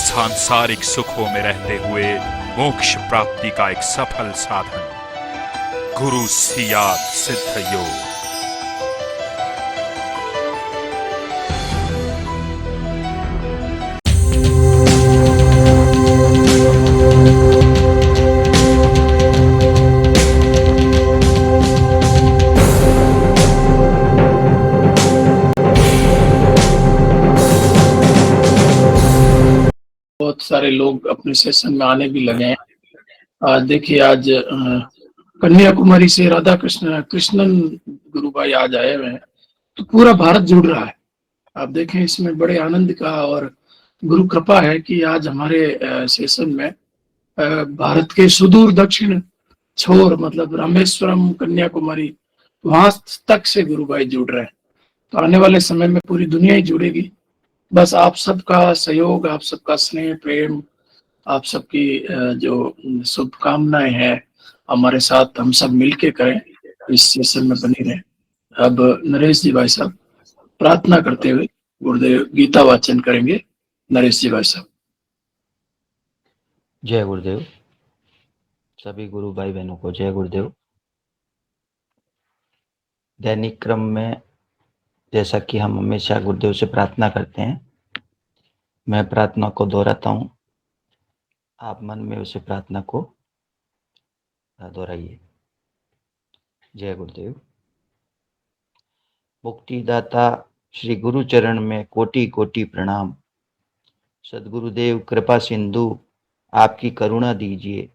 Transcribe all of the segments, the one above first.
सांसारिक सुखों में रहते हुए मोक्ष प्राप्ति का एक सफल साधन, गुरु सियात सिद्ध योग। बहुत सारे लोग अपने सेशन में आने भी लगे हैं। आज देखिए, आज कन्याकुमारी से राधा कृष्णन गुरु भाई आज आए हुए हैं, तो पूरा भारत जुड़ रहा है। आप देखें, इसमें बड़े आनंद का और गुरु कृपा है कि आज हमारे सेशन में भारत के सुदूर दक्षिण छोर मतलब रामेश्वरम कन्याकुमारी वहां तक से गुरु भाई जुड़ रहे हैं। तो आने वाले समय में पूरी दुनिया ही जुड़ेगी। बस आप सबका सहयोग, आप सबका स्नेह प्रेम, आप सबकी जो शुभकामनाएं हैं हमारे साथ हम सब मिलके करें, इस सेशन में बनी रहे। अब नरेश जी भाई साहब प्रार्थना करते हुए गुरुदेव गीता वाचन करेंगे। नरेश जी भाई साहब। जय गुरुदेव। सभी गुरु भाई बहनों को जय गुरुदेव। दैनिक क्रम में जैसा कि हम हमेशा गुरुदेव से प्रार्थना करते हैं, मैं प्रार्थना को दोहराता हूँ, आप मन में उसे प्रार्थना को दोहराइए। जय गुरुदेव। मुक्तिदाता श्री गुरु चरण में कोटि कोटि प्रणाम। सद्गुरुदेव कृपा सिंधु आपकी करुणा दीजिए।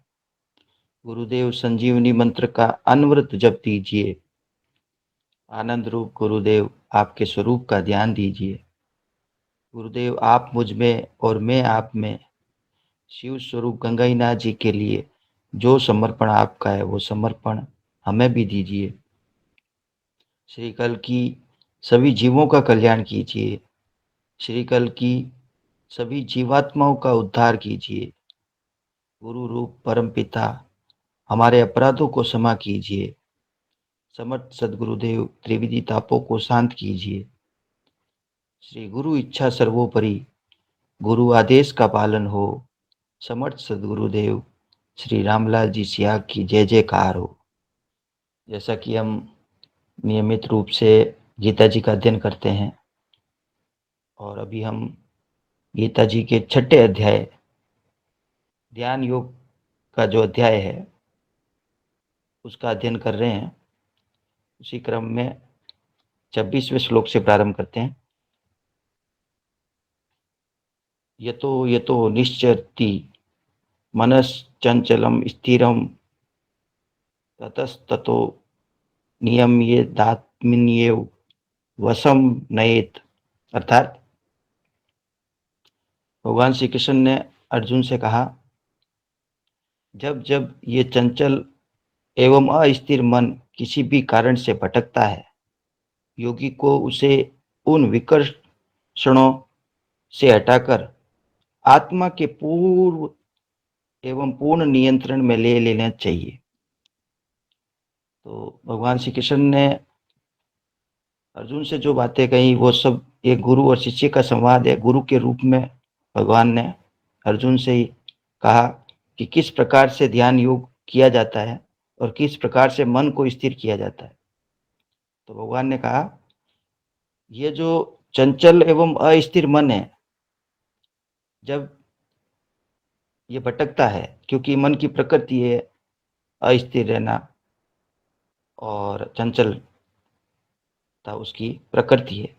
गुरुदेव संजीवनी मंत्र का अनवरत जप दीजिए। आनंद रूप गुरुदेव आपके स्वरूप का ध्यान दीजिए। गुरुदेव आप मुझ में और मैं आप में शिव स्वरूप गंगाईनाथ जी के लिए जो समर्पण आपका है वो समर्पण हमें भी दीजिए। श्री कल की सभी जीवों का कल्याण कीजिए। श्री कल की सभी जीवात्माओं का उद्धार कीजिए। गुरु रूप परम पिता हमारे अपराधों को क्षमा कीजिए। समर्थ सद्गुरुदेव त्रिविधि तापों को शांत कीजिए। श्री गुरु इच्छा सर्वोपरि, गुरु आदेश का पालन हो। समर्थ सद्गुरुदेव श्री रामलाल जी सियाग की जय जयकार हो। जैसा कि हम नियमित रूप से गीता जी का अध्ययन करते हैं और अभी हम गीता जी के 6ठे अध्याय ध्यान योग का जो अध्याय है उसका अध्ययन कर रहे हैं। उसी क्रम में 26वें श्लोक से प्रारंभ करते हैं। यतो यतो निश्चरति मनश्चंचलम स्थिरम ततस्ततो नियम्येदात्मन्येव वशम नयेत। अर्थात भगवान श्री कृष्ण ने अर्जुन से कहा, जब जब ये चंचल एवं अस्थिर मन किसी भी कारण से भटकता है, योगी को उसे उन विकर्षणों से हटाकर आत्मा के पूर्व एवं पूर्ण नियंत्रण में ले लेना चाहिए। तो भगवान श्री कृष्ण ने अर्जुन से जो बातें कही वो सब एक गुरु और शिष्य का संवाद है। गुरु के रूप में भगवान ने अर्जुन से ही कहा कि किस प्रकार से ध्यान योग किया जाता है और किस प्रकार से मन को स्थिर किया जाता है। तो भगवान ने कहा, ये जो चंचल एवं अस्थिर मन है, जब ये भटकता है, क्योंकि मन की प्रकृति है अस्थिर रहना और चंचलता उसकी प्रकृति है।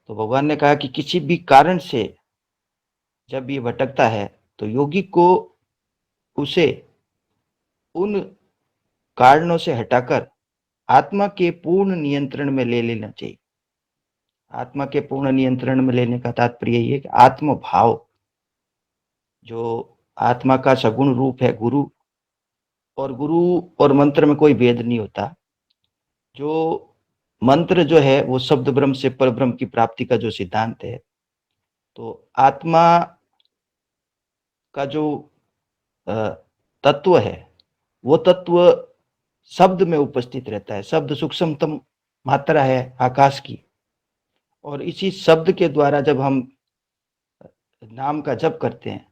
तो भगवान ने कहा कि किसी भी कारण से जब ये भटकता है तो योगी को उसे उन कारणों से हटाकर आत्मा के पूर्ण नियंत्रण में ले लेना चाहिए। आत्मा के पूर्ण नियंत्रण में लेने का तात्पर्य ये है कि आत्म भाव, जो आत्मा का सगुण रूप है गुरु और मंत्र में कोई भेद नहीं होता। जो मंत्र जो है वो शब्द ब्रह्म से पर ब्रह्म की प्राप्ति का जो सिद्धांत है, तो आत्मा का जो तत्व है वो तत्व शब्द में उपस्थित रहता है। शब्द सूक्ष्मतम मात्रा है आकाश की, और इसी शब्द के द्वारा जब हम नाम का जप करते हैं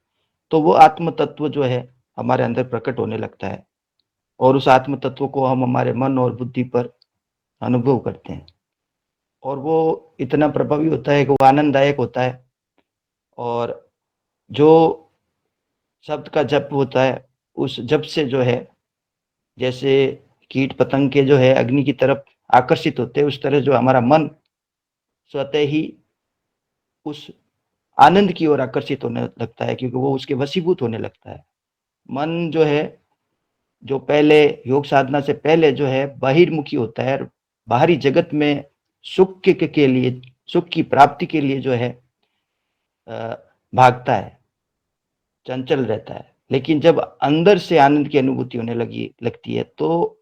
तो वो आत्म तत्व जो है हमारे अंदर प्रकट होने लगता है और उस आत्म तत्व को हम हमारे मन और बुद्धि पर अनुभव करते हैं और वो इतना प्रभावी होता है कि वो आनंददायक होता है। और जो शब्द का जप होता है उस जप से जो है जैसे कीट पतंग के जो है अग्नि की तरफ आकर्षित होते हैं, उस तरह जो हमारा मन स्वतः ही उस आनंद की ओर आकर्षित होने लगता है, क्योंकि वो उसके वशीभूत होने लगता है। मन जो है जो पहले योग साधना से पहले जो है बहिर्मुखी होता है, बाहरी जगत में सुख के लिए, सुख की प्राप्ति के लिए जो है भागता है, चंचल रहता है। लेकिन जब अंदर से आनंद की अनुभूति होने लगती है तो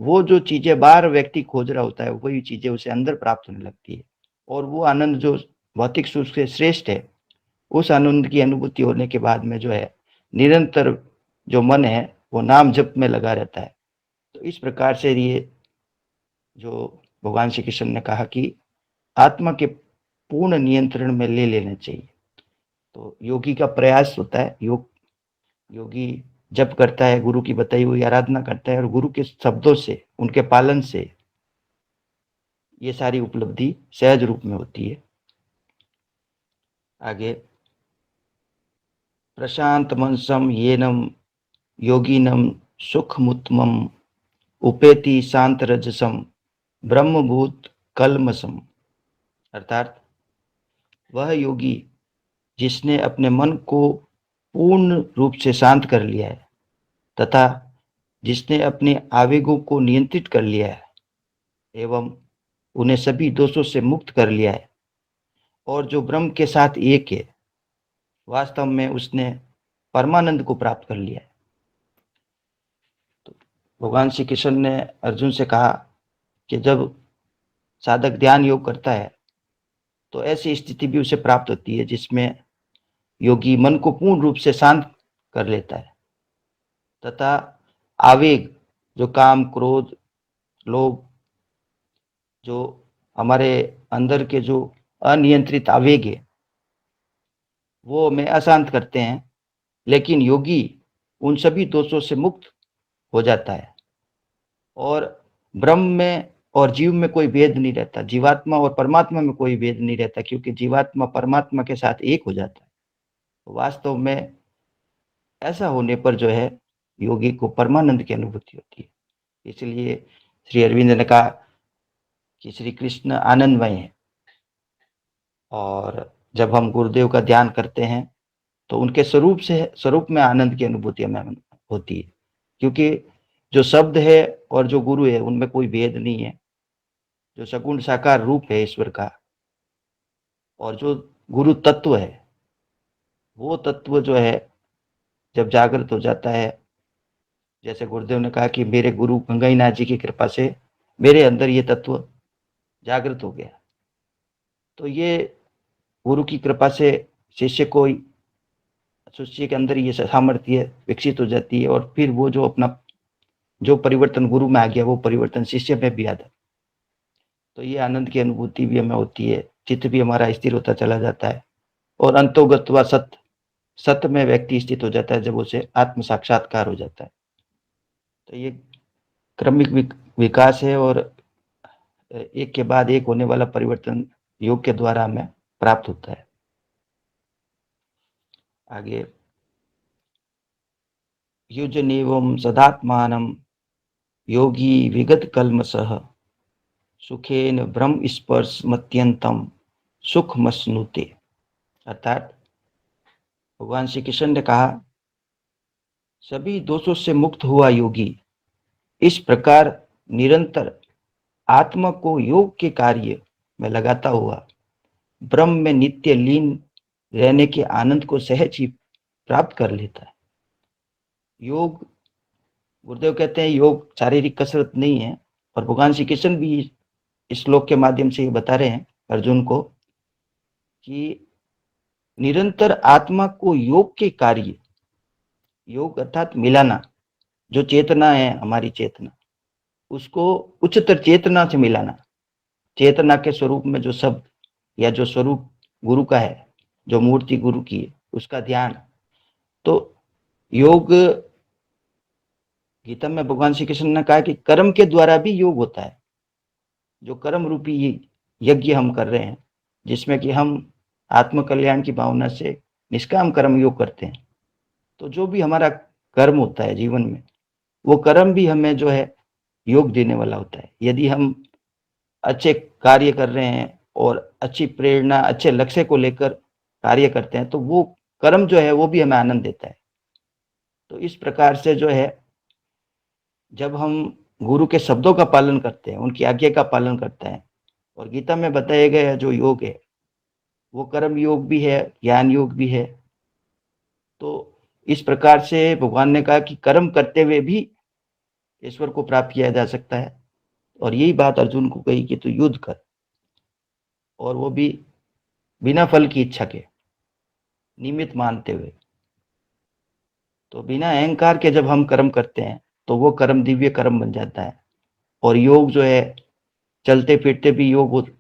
वो जो चीजें बाहर व्यक्ति खोज रहा होता है वही चीजें उसे अंदर प्राप्त होने लगती है और वो आनंद जो भौतिक सुख से श्रेष्ठ है, उस आनंद की अनुभूति होने के बाद में जो है निरंतर जो मन है वो नाम जप में लगा रहता है। तो इस प्रकार से ये जो भगवान श्री कृष्ण ने कहा कि आत्मा के पूर्ण नियंत्रण में ले लेना चाहिए। तो योगी का प्रयास होता है, योगी जप करता है, गुरु की बताई हुई आराधना करता है और गुरु के शब्दों से, उनके पालन से ये सारी उपलब्धि सहज रूप में होती है। आगे, प्रशांत मनसम येनम योगिनम सुखमुत्तमम उपेति शांत रजसम ब्रह्मभूत कलमसम। अर्थात वह योगी जिसने अपने मन को पूर्ण रूप से शांत कर लिया है तथा जिसने अपने आवेगों को नियंत्रित कर लिया है एवं उन्हें सभी दोषों से मुक्त कर लिया है और जो ब्रह्म के साथ एक है, वास्तव में उसने परमानंद को प्राप्त कर लिया है। तो भगवान श्री कृष्ण ने अर्जुन से कहा कि जब साधक ध्यान योग करता है तो ऐसी स्थिति भी उसे प्राप्त होती है जिसमें योगी मन को पूर्ण रूप से शांत कर लेता है तथा आवेग, जो काम, क्रोध, लोभ, जो हमारे अंदर के जो अनियंत्रित आवेग है वो हमें अशांत करते हैं, लेकिन योगी उन सभी दोषों से मुक्त हो जाता है और ब्रह्म में और जीव में कोई भेद नहीं रहता, जीवात्मा और परमात्मा में कोई भेद नहीं रहता, क्योंकि जीवात्मा परमात्मा के साथ एक हो जाता है। तो वास्तव में ऐसा होने पर जो है योगी को परमानंद की अनुभूति होती है। इसलिए श्री अरविंद ने कहा कि श्री कृष्ण आनंदमय है और जब हम गुरुदेव का ध्यान करते हैं तो उनके स्वरूप में आनंद की अनुभूति हमें होती है, क्योंकि जो शब्द है और जो गुरु है उनमें कोई भेद नहीं है। जो सगुण साकार रूप है ईश्वर का और जो गुरु तत्व है, वो तत्व जो है जब जागृत हो जाता है, जैसे गुरुदेव ने कहा कि मेरे गुरु गंगाईनाथ जी की कृपा से मेरे अंदर ये तत्व जागृत हो गया, तो ये गुरु की कृपा से शिष्य के अंदर ये सामर्थ्य विकसित हो जाती है और फिर वो जो अपना जो परिवर्तन गुरु में आ गया वो परिवर्तन शिष्य में भी आता है। तो ये आनंद की अनुभूति भी हमें होती है, चित्त भी हमारा स्थिर होता चला जाता है और अंतोगत्वा सत्य में व्यक्ति स्थित हो जाता है जब उसे आत्म साक्षात्कार हो जाता है। तो ये क्रमिक विकास है और एक के बाद एक होने वाला परिवर्तन योग के द्वारा हमें प्राप्त होता है। आगे, युजनेवं सदात्मानं योगी विगत कल्मषः सुखेन ब्रह्म स्पर्श मत्यंतम सुख मसनुते। अर्थात भगवान श्री कृष्ण ने कहा, सभी दोषों से मुक्त हुआ योगी इस प्रकार निरंतर आत्मा को योग के कार्य में लगाता हुआ ब्रह्म में नित्य लीन रहने के आनंद को सहज ही प्राप्त कर लेता है। योग, गुरुदेव कहते हैं, योग शारीरिक कसरत नहीं है और भगवान श्री कृष्ण भी इस श्लोक के माध्यम से ये बता रहे हैं अर्जुन को कि निरंतर आत्मा को योग के कार्य, योग अर्थात मिलाना, जो चेतना है हमारी चेतना, उसको उच्चतर चेतना से मिलाना, चेतना के स्वरूप में जो शब्द या जो स्वरूप गुरु का है जो मूर्ति गुरु की है उसका ध्यान। तो योग, गीता में भगवान श्री कृष्ण ने कहा कि कर्म के द्वारा भी योग होता है। जो कर्म रूपी यज्ञ हम कर रहे हैं, जिसमें कि हम आत्म कल्याण की भावना से निष्काम कर्म योग करते हैं, तो जो भी हमारा कर्म होता है जीवन में, वो कर्म भी हमें जो है योग देने वाला होता है। यदि हम अच्छे कार्य कर रहे हैं और अच्छी प्रेरणा, अच्छे लक्ष्य को लेकर कार्य करते हैं, तो वो कर्म जो है वो भी हमें आनंद देता है। तो इस प्रकार से जो है, जब हम गुरु के शब्दों का पालन करते हैं, उनकी आज्ञा का पालन करते हैं, और गीता में बताया गया जो योग है वो कर्म योग भी है, ज्ञान योग भी है। तो इस प्रकार से भगवान ने कहा कि कर्म करते हुए भी ईश्वर को प्राप्त किया जा सकता है। और यही बात अर्जुन को कही कि तू युद्ध कर, और वो भी बिना फल की इच्छा के, निमित्त मानते हुए। तो बिना अहंकार के जब हम कर्म करते हैं तो वो कर्म दिव्य कर्म बन जाता है। और योग जो है, चलते फिरते भी योग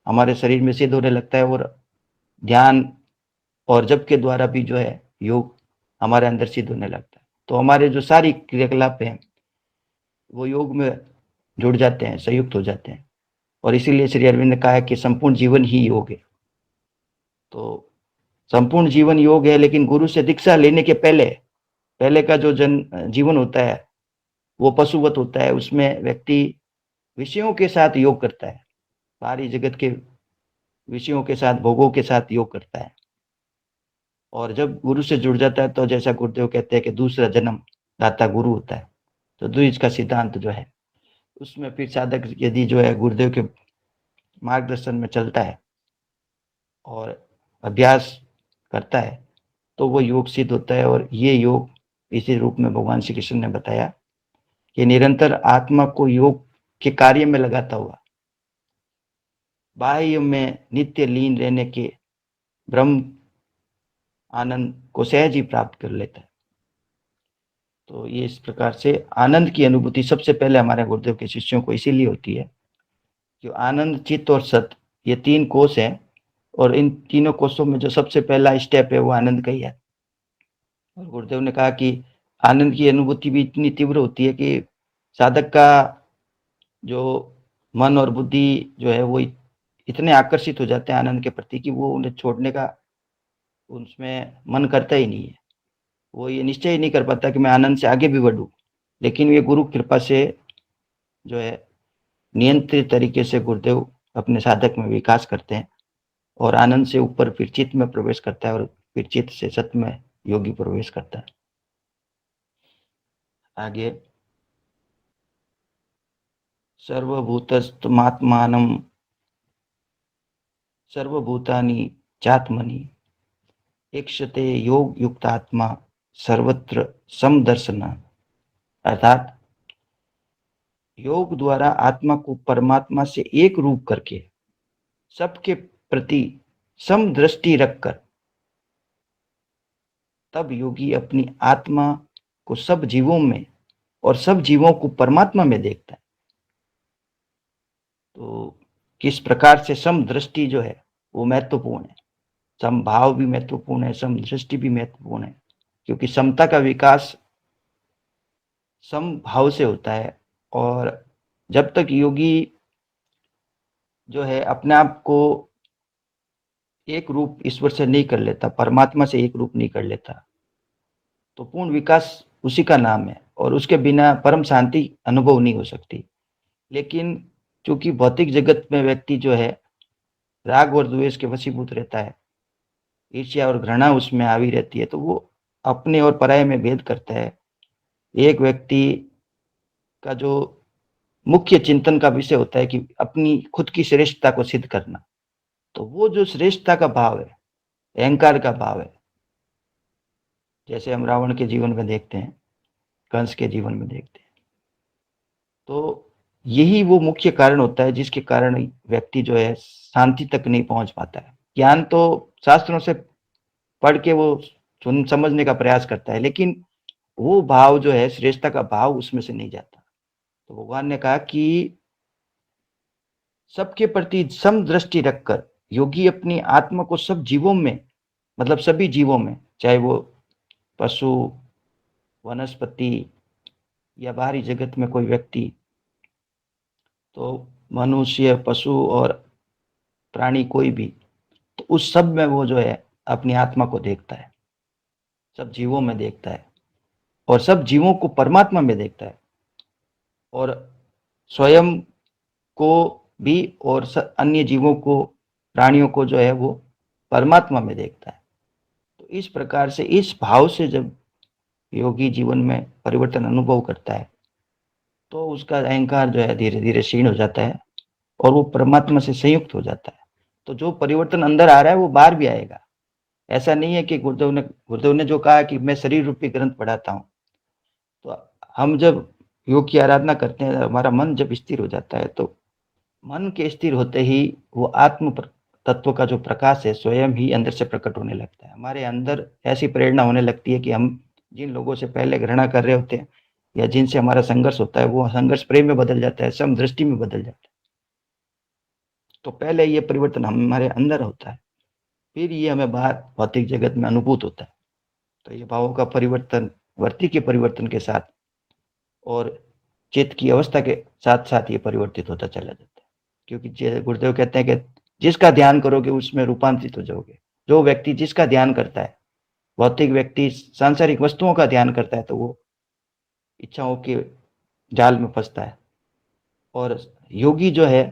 हमारे शरीर में सिद्ध होने लगता है, और ध्यान और जप के द्वारा भी जो है योग हमारे अंदर सिद्ध होने लगता है। तो हमारे जो सारी क्रियाकलाप हैं वो योग में जुड़ जाते हैं, संयुक्त हो जाते हैं। और इसीलिए श्री अरविंद ने कहा है कि संपूर्ण जीवन ही योग है। तो संपूर्ण जीवन योग है, लेकिन गुरु से दीक्षा लेने के पहले का जो जीवन होता है वो पशुवत होता है। उसमें व्यक्ति विषयों के साथ योग करता है, बाहरी जगत के विषयों के साथ, भोगों के साथ योग करता है। और जब गुरु से जुड़ जाता है तो जैसा गुरुदेव कहते हैं कि दूसरा जन्म दाता गुरु होता है। तो द्विज का सिद्धांत जो है, उसमें फिर साधक यदि जो है गुरुदेव के मार्गदर्शन में चलता है और अभ्यास करता है तो वो योग सिद्ध होता है। और ये योग इसी रूप में भगवान श्री कृष्ण ने बताया कि निरंतर आत्मा को योग के कार्य में लगाता हुआ बाह्य में नित्य लीन रहने के ब्रह्म आनंद को सहज ही प्राप्त कर लेता है। तो ये इस प्रकार से आनंद की अनुभूति सबसे पहले हमारे गुरुदेव के शिष्यों को इसीलिए होती है कि आनंद, चित्त और सत, ये 3 कोश हैं। और इन तीनों कोशों में जो सबसे पहला स्टेप है वो आनंद का ही है। और गुरुदेव ने कहा कि आनंद की अनुभूति भी इतनी तीव्र होती है कि साधक का जो मन और बुद्धि जो है वो इतने आकर्षित हो जाते हैं आनंद के प्रति कि वो उन्हें छोड़ने का उसमें मन करता ही नहीं है। वो ये निश्चय ही नहीं कर पाता कि मैं आनंद से आगे भी बढ़ूं। लेकिन ये गुरु कृपा से जो है नियंत्रित तरीके से गुरुदेव अपने साधक में विकास करते हैं, और आनंद से ऊपर फिर चित्त में प्रवेश करता है, और फिर चित्त से सत में योगी प्रवेश करता है। आगे, सर्वभूतस्थमात्मानं सर्वभूतानि चात्मनि ईक्षते योग युक्तात्मा सर्वत्र समदर्शन। अर्थात योग द्वारा आत्मा को परमात्मा से एक रूप करके सबके प्रति समदृष्टि रखकर तब योगी अपनी आत्मा को सब जीवों में और सब जीवों को परमात्मा में देखता है। तो किस प्रकार से समदृष्टि जो है वो महत्वपूर्ण है, समभाव भी महत्वपूर्ण है, समदृष्टि भी महत्वपूर्ण है। क्योंकि समता का विकास समभाव से होता है। और जब तक योगी जो है अपने आप को एक रूप ईश्वर से नहीं कर लेता, परमात्मा से एक रूप नहीं कर लेता, तो पूर्ण विकास उसी का नाम है। और उसके बिना परम शांति अनुभव नहीं हो सकती। लेकिन चूंकि भौतिक जगत में व्यक्ति जो है राग और द्वेष के वशीभूत रहता है, ईर्ष्या और घृणा उसमें आवी रहती है, तो वो अपने और पराये में भेद करता है। एक व्यक्ति का जो मुख्य चिंतन का विषय होता है कि अपनी खुद की श्रेष्ठता को सिद्ध करना, तो वो जो श्रेष्ठता का भाव है, अहंकार का भाव है, जैसे हम रावण के जीवन में देखते हैं, कंस के जीवन में देखते हैं, तो यही वो मुख्य कारण होता है जिसके कारण व्यक्ति जो है शांति तक नहीं पहुंच पाता है। ज्ञान तो शास्त्रों से पढ़ के वो समझने का प्रयास करता है, लेकिन वो भाव जो है, श्रेष्ठता का भाव, उसमें से नहीं जाता। तो भगवान ने कहा कि सबके प्रति समदृष्टि रखकर योगी अपनी आत्मा को सब जीवों में मतलब सभी जीवों में, चाहे वो पशु, वनस्पति या बाहरी जगत में कोई व्यक्ति, तो मनुष्य, पशु और प्राणी कोई भी, तो उस सब में वो जो है अपनी आत्मा को देखता है, सब जीवों में देखता है और सब जीवों को परमात्मा में देखता है और स्वयं को भी और अन्य जीवों को, प्राणियों को जो है वो परमात्मा में देखता है। तो इस प्रकार से, इस भाव से जब योगी जीवन में परिवर्तन अनुभव करता है तो उसका अहंकार जो है धीरे धीरे क्षीण हो जाता है और वो परमात्मा से संयुक्त हो जाता है। तो जो परिवर्तन अंदर आ रहा है वो बाहर भी आएगा। ऐसा नहीं है कि गुरुदेव ने जो कहा कि मैं शरीर रूपी ग्रंथ पढ़ाता हूँ, तो हम जब योग की आराधना करते हैं, हमारा मन जब स्थिर हो जाता है, तो मन के स्थिर होते ही वो आत्म तत्व का जो प्रकाश है स्वयं ही अंदर से प्रकट होने लगता है। हमारे अंदर ऐसी प्रेरणा होने लगती है कि हम जिन लोगों से पहले घृणा कर रहे होते हैं या जिनसे हमारा संघर्ष होता है, वो संघर्ष प्रेम में बदल जाता है, समदृष्टि में बदल जाता है। तो पहले ये परिवर्तन हमारे अंदर होता है, फिर ये हमें बाहर भौतिक जगत में अनुभूत होता है। तो ये भावों का परिवर्तन वृत्ति के परिवर्तन के साथ और चित्त की अवस्था के साथ साथ ये परिवर्तित होता चला जाता है। क्योंकि गुरुदेव कहते हैं कि जिसका ध्यान करोगे उसमें रूपांतरित हो जाओगे। जो व्यक्ति जिसका ध्यान करता है, भौतिक व्यक्ति सांसारिक वस्तुओं का ध्यान करता है, तो वो इच्छाओं के जाल में फंसता है। और योगी जो है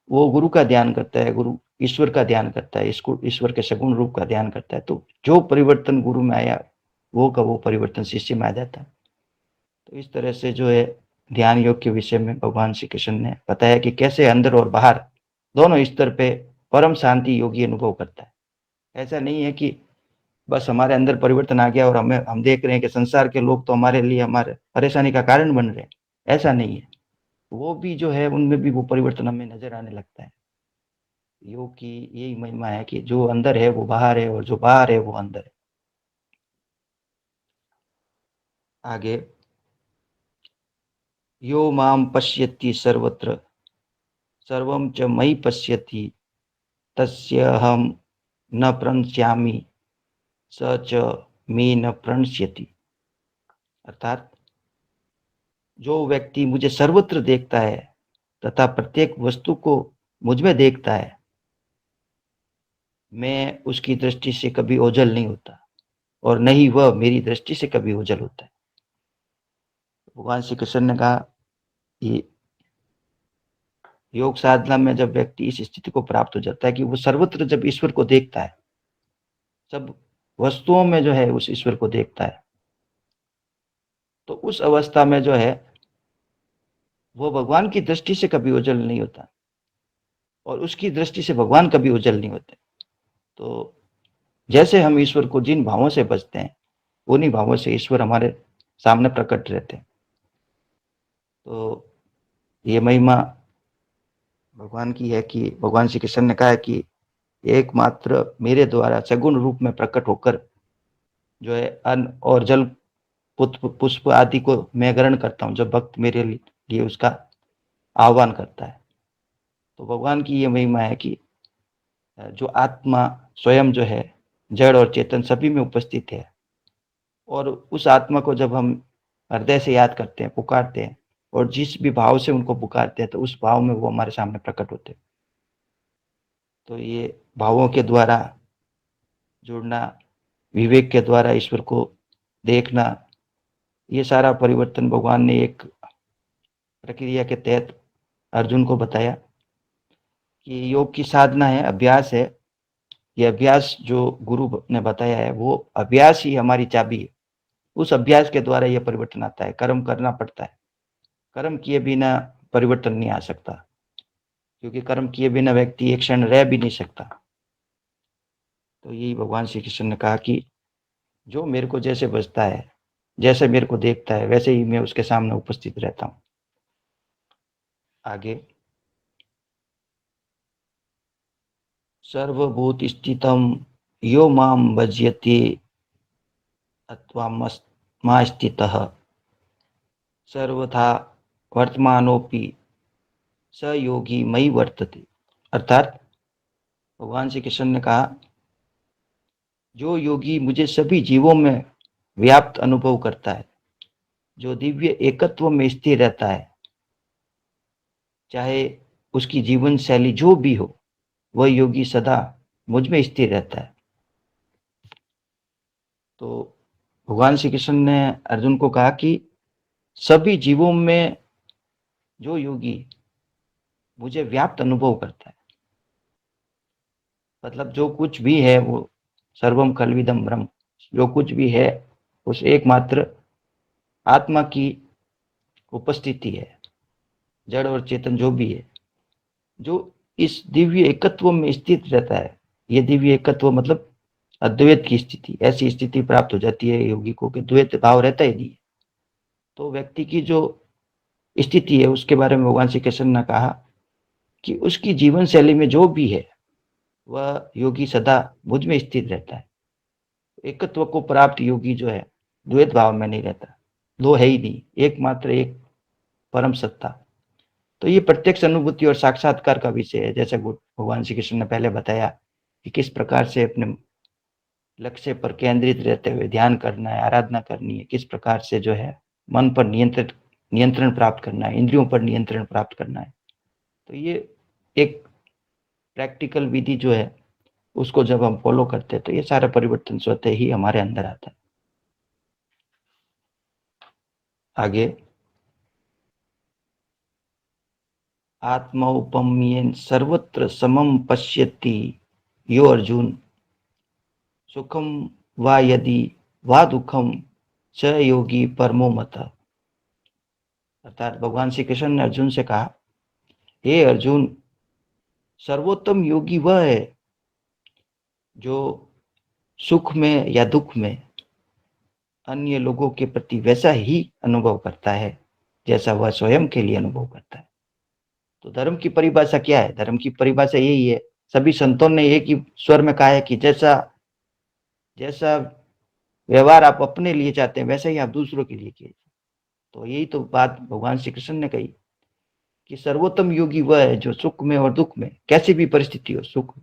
वो गुरु का ध्यान करता है, गुरु ईश्वर का ध्यान करता है, इसको ईश्वर के सगुण रूप का ध्यान करता है। तो जो परिवर्तन गुरु में आया वो का वो परिवर्तन शिष्य में आ जाता है। तो इस तरह से जो है ध्यान योग के विषय में भगवान श्री कृष्ण ने बताया कि कैसे अंदर और बाहर दोनों स्तर पे परम शांति योगी अनुभव करता है। ऐसा नहीं है कि बस हमारे अंदर परिवर्तन आ गया और हम देख रहे हैं कि संसार के लोग तो हमारे लिए हमारे परेशानी का कारण बन रहे हैं। ऐसा नहीं है, वो भी जो है उनमें भी वो परिवर्तन हमें नजर आने लगता है। योग की यही महिमा है कि जो अंदर है वो बाहर है और जो बाहर है वो अंदर है। आगे, यो माम पश्यति सर्वत्र सर्वं च मयि पश्यति तस्यहं न प्रणश्यामि स च मे न प्रणश्यति। अर्थात जो व्यक्ति मुझे सर्वत्र देखता है तथा प्रत्येक वस्तु को मुझ में देखता है, मैं उसकी दृष्टि से कभी ओझल नहीं होता और न ही वह मेरी दृष्टि से कभी ओझल होता है। भगवान श्री कृष्ण ने कहा कि योग साधना में जब व्यक्ति इस स्थिति को प्राप्त हो जाता है कि वो सर्वत्र जब ईश्वर को देखता है, सब वस्तुओं में जो है उस ईश्वर को देखता है, तो उस अवस्था में जो है वो भगवान की दृष्टि से कभी ओझल नहीं होता और उसकी दृष्टि से भगवान कभी ओझल नहीं होते। तो जैसे हम ईश्वर को जिन भावों से बचते हैं, उन्हीं भावों से ईश्वर हमारे सामने प्रकट रहते हैं। तो ये महिमा भगवान की है कि भगवान श्री कृष्ण ने कहा है कि एकमात्र मेरे द्वारा सगुण रूप में प्रकट होकर जो है अन्न और जल, पुष्प आदि को मैं ग्रहण करता हूँ जब भक्त मेरे लिए उसका आह्वान करता है। तो भगवान की ये महिमा है कि जो आत्मा स्वयं जो है जड़ और चेतन सभी में उपस्थित है, और उस आत्मा को जब हम हृदय से याद करते हैं, पुकारते हैं और जिस भी भाव से उनको पुकारते हैं, तो उस भाव में वो हमारे सामने प्रकट होते हैं। तो ये भावों के द्वारा जुड़ना, विवेक के द्वारा ईश्वर को देखना, ये सारा परिवर्तन भगवान ने एक प्रक्रिया के तहत अर्जुन को बताया कि योग की साधना है, अभ्यास है। ये अभ्यास जो गुरु ने बताया है वो अभ्यास ही हमारी चाबी है। उस अभ्यास के द्वारा यह परिवर्तन आता है, कर्म करना पड़ता है। कर्म किए बिना परिवर्तन नहीं आ सकता, क्योंकि कर्म किए बिना व्यक्ति एक क्षण रह भी नहीं सकता। तो यही भगवान श्री कृष्ण ने कहा कि जो मेरे को जैसे बचता है, जैसे मेरे को देखता है, वैसे ही मैं उसके सामने उपस्थित रहता हूँ। आगे, सर्वभूत स्थितम यो माम भजयति अथवा मा स्थितः सर्वथा वर्तमानोपि स योगी मयि वर्तते। अर्थात भगवान श्री कृष्ण ने कहा जो योगी मुझे सभी जीवों में व्याप्त अनुभव करता है, जो दिव्य एकत्व में स्थिर रहता है, चाहे उसकी जीवन शैली जो भी हो, वह योगी सदा मुझ में स्थिर रहता है। तो भगवान श्री कृष्ण ने अर्जुन को कहा कि सभी जीवों में जो योगी मुझे व्याप्त अनुभव करता है, मतलब जो कुछ भी है वो सर्वम खलविदम ब्रह्म, जो कुछ भी है उस एकमात्र आत्मा की उपस्थिति है, जड़ और चेतन जो भी है, जो इस दिव्य एकत्व में स्थित रहता है। ये दिव्य एकत्व मतलब अद्वैत की स्थिति, ऐसी स्थिति प्राप्त हो जाती है योगी को कि द्वैत भाव रहता ही नहीं। तो व्यक्ति की जो स्थिति है उसके बारे में भगवान श्री कृष्ण ने कहा कि उसकी जीवन शैली में जो भी है वह योगी सदा मुझ में स्थित रहता है। एकत्व को प्राप्त योगी जो है द्वैत भाव में नहीं रहता, दो है ही नहीं, एकमात्र एक परम सत्ता। तो ये प्रत्यक्ष अनुभूति और साक्षात्कार का विषय है, जैसे भगवान श्री कृष्ण ने पहले बताया कि किस प्रकार से अपने लक्ष्य पर केंद्रित रहते हुए ध्यान करना है, आराधना करनी है, किस प्रकार से जो है मन पर नियंत्रण प्राप्त करना है, इंद्रियों पर नियंत्रण प्राप्त करना है। तो ये एक प्रैक्टिकल विधि जो है उसको जब हम फॉलो करते हैं तो ये सारा परिवर्तन स्वतः ही हमारे अंदर आता है। आगे, आत्मौपम्येन सर्वत्र समम पश्यति यो अर्जुन, सुखम वा यदि वा दुखम च योगी परमो मतः। अर्थात भगवान श्री कृष्ण ने अर्जुन से कहा, हे अर्जुन, सर्वोत्तम योगी वह है जो सुख में या दुख में अन्य लोगों के प्रति वैसा ही अनुभव करता है जैसा वह स्वयं के लिए अनुभव करता है। तो धर्म की परिभाषा क्या है? धर्म की परिभाषा यही है, सभी संतों ने एक ही स्वर में कहा है कि जैसा जैसा व्यवहार आप अपने लिए चाहते हैं वैसा ही आप दूसरों के लिए कीजिए। तो यही तो बात भगवान श्री कृष्ण ने कही कि सर्वोत्तम योगी वह है जो सुख में और दुख में, कैसी भी परिस्थिति हो, सुख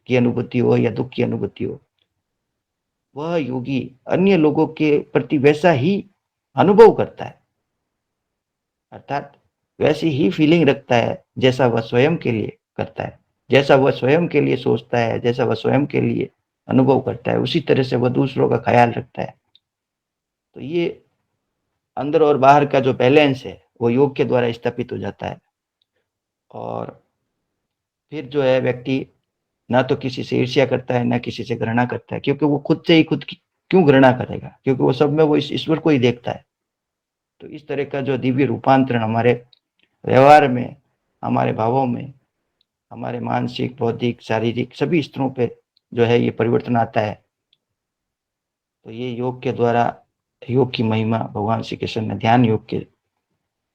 की अनुभूति हो या दुख की अनुभूति हो, वह योगी अन्य लोगों के प्रति वैसा ही अनुभव करता है, अर्थात वैसी ही फीलिंग रखता है जैसा वह स्वयं के लिए करता है, जैसा वह स्वयं के लिए सोचता है, जैसा वह स्वयं के लिए अनुभव करता है, उसी तरह से वह दूसरों का ख्याल रखता है। तो ये अंदर और बाहर का जो बैलेंस है वो योग के द्वारा स्थापित हो जाता है। और फिर जो है व्यक्ति ना तो किसी से ईर्ष्या करता है, ना किसी से घृणा करता है, क्योंकि वो खुद से ही खुद की क्यों घृणा करेगा, क्योंकि वो सब में वो इस ईश्वर को ही देखता है। तो इस तरह का जो दिव्य रूपांतरण हमारे व्यवहार में, हमारे भावों में, हमारे मानसिक, बौद्धिक, शारीरिक सभी स्तरों पे जो है ये परिवर्तन आता है। तो ये योग के द्वारा, योग की महिमा भगवान श्री कृष्ण ने ध्यान योग के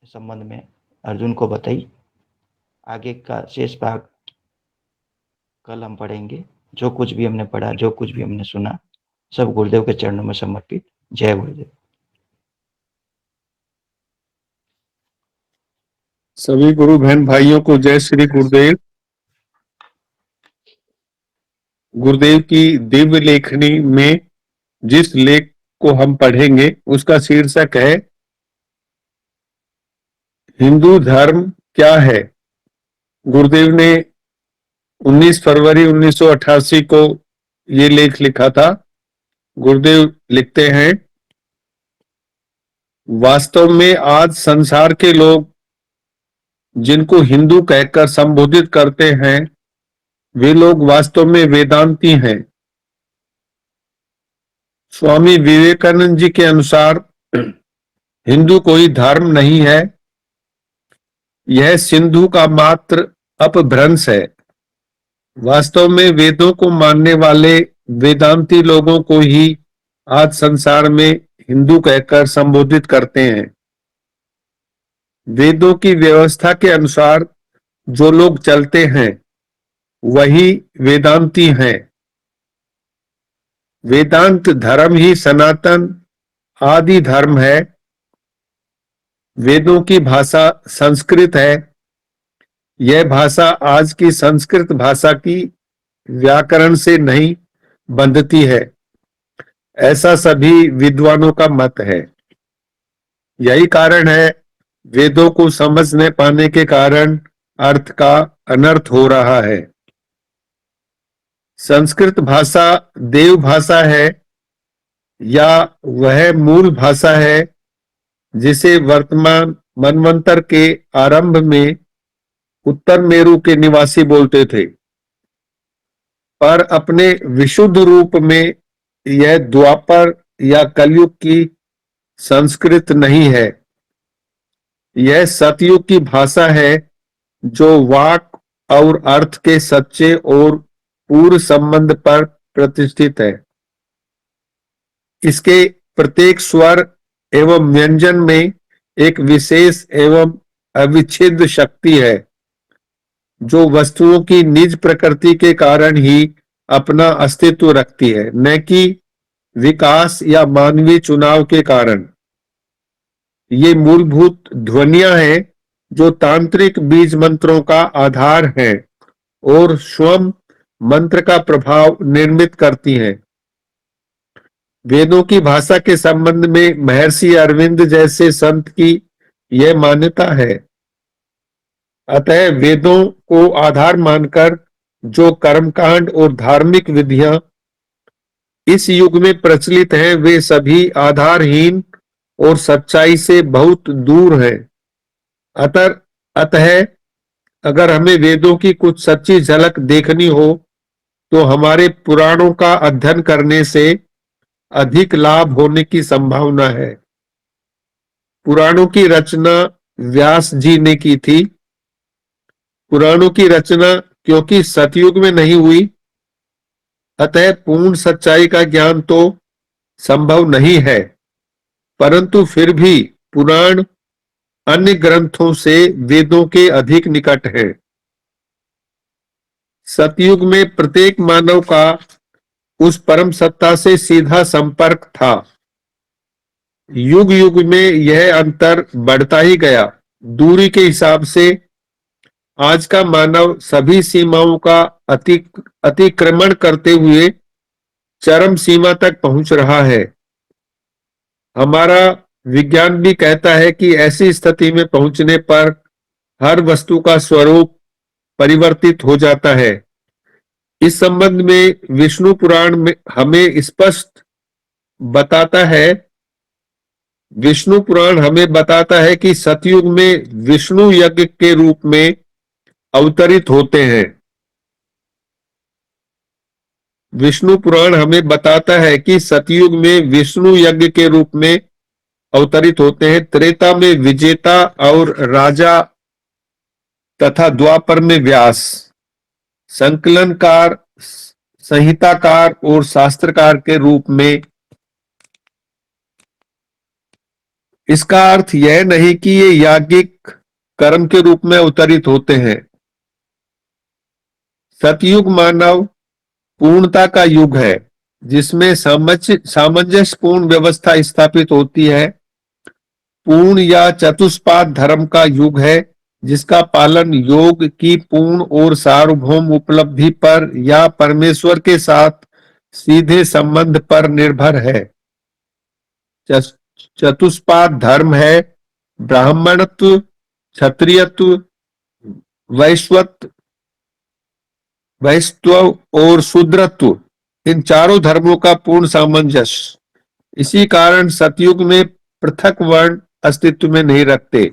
संबंध में अर्जुन को बताई। आगे का शेष भाग कल हम पढ़ेंगे। जो कुछ भी हमने पढ़ा, जो कुछ भी हमने सुना, सब गुरुदेव के चरणों में समर्पित। जय गुरुदेव। सभी गुरु बहन भाइयों को जय श्री गुरुदेव। गुरुदेव की दिव्य लेखनी में जिस लेख को हम पढ़ेंगे उसका शीर्षक है हिंदू धर्म क्या है। गुरुदेव ने 19 फरवरी 1988 को ये लेख लिखा था। गुरुदेव लिखते हैं, वास्तव में आज संसार के लोग जिनको हिंदू कहकर संबोधित करते हैं वे लोग वास्तव में वेदांती हैं। स्वामी विवेकानंद जी के अनुसार हिंदू कोई धर्म नहीं है, यह सिंधु का मात्र अपभ्रंश है। वास्तव में वेदों को मानने वाले वेदांती लोगों को ही आज संसार में हिंदू कहकर संबोधित करते हैं। वेदों की व्यवस्था के अनुसार जो लोग चलते हैं वही वेदांती हैं। वेदांत धर्म ही सनातन आदि धर्म है। वेदों की भाषा संस्कृत है। यह भाषा आज की संस्कृत भाषा की व्याकरण से नहीं बंधती है, ऐसा सभी विद्वानों का मत है। यही कारण है वेदों को समझ न पाने के कारण अर्थ का अनर्थ हो रहा है। संस्कृत भाषा देव भाषा है या वह मूल भाषा है जिसे वर्तमान मनवंतर के आरंभ में उत्तर मेरु के निवासी बोलते थे, पर अपने विशुद्ध रूप में यह द्वापर या कलयुग की संस्कृत नहीं है। यह सतयुग की भाषा है जो वाक और अर्थ के सच्चे और पूर्ण संबंध पर प्रतिष्ठित है। इसके प्रत्येक स्वर एवं व्यंजन में एक विशेष एवं अविच्छेद्य शक्ति है जो वस्तुओं की निज प्रकृति के कारण ही अपना अस्तित्व रखती है, न कि विकास या मानवीय चुनाव के कारण। ये मूलभूत ध्वनियां हैं जो तांत्रिक बीज मंत्रों का आधार है और स्वयं मंत्र का प्रभाव निर्मित करती हैं। वेदों की भाषा के संबंध में महर्षि अरविंद जैसे संत की यह मान्यता है। अतः वेदों को आधार मानकर जो कर्मकांड और धार्मिक विधियां इस युग में प्रचलित हैं, वे सभी आधारहीन और सच्चाई से बहुत दूर हैं। अतः अगर हमें वेदों की कुछ सच्ची झलक देखनी हो तो हमारे पुराणों का अध्ययन करने से अधिक लाभ होने की संभावना है। पुराणों की रचना व्यास जी ने की थी। पुराणों की रचना क्योंकि सतयुग में नहीं हुई, अतः पूर्ण सच्चाई का ज्ञान तो संभव नहीं है, परंतु फिर भी पुराण अन्य ग्रंथों से वेदों के अधिक निकट है। सतयुग में प्रत्येक मानव का उस परम सत्ता से सीधा संपर्क था। युग युग में यह अंतर बढ़ता ही गया। दूरी के हिसाब से आज का मानव सभी सीमाओं का अतिक्रमण करते हुए चरम सीमा तक पहुंच रहा है। हमारा विज्ञान भी कहता है कि ऐसी स्थिति में पहुंचने पर हर वस्तु का स्वरूप परिवर्तित हो जाता है। इस संबंध में विष्णु पुराण में हमें स्पष्ट बताता है विष्णु पुराण हमें बताता है कि सतयुग में विष्णु यज्ञ के रूप में अवतरित होते हैं। विष्णु पुराण हमें बताता है कि सतयुग में विष्णु यज्ञ के रूप में अवतरित होते हैं। त्रेता में विजेता और राजा तथा द्वापर में व्यास, संकलनकार, संहिताकार और शास्त्रकार के रूप में। इसका अर्थ यह नहीं कि ये याज्ञिक कर्म के रूप में अवतरित होते हैं। सतयुग मानव पूर्णता का युग है जिसमें सामंजस्यपूर्ण व्यवस्था स्थापित होती है। पूर्ण या चतुष्पाद धर्म का युग है जिसका पालन योग की पूर्ण और सार्वभौम उपलब्धि पर या परमेश्वर के साथ सीधे संबंध पर निर्भर है। चतुष्पाद धर्म है ब्राह्मणत्व, क्षत्रियत्व, वैश्यत्व और शूद्रत्व। इन चारों धर्मों का पूर्ण सामंजस्य। इसी कारण सतयुग में पृथक वर्ण अस्तित्व में नहीं रखते।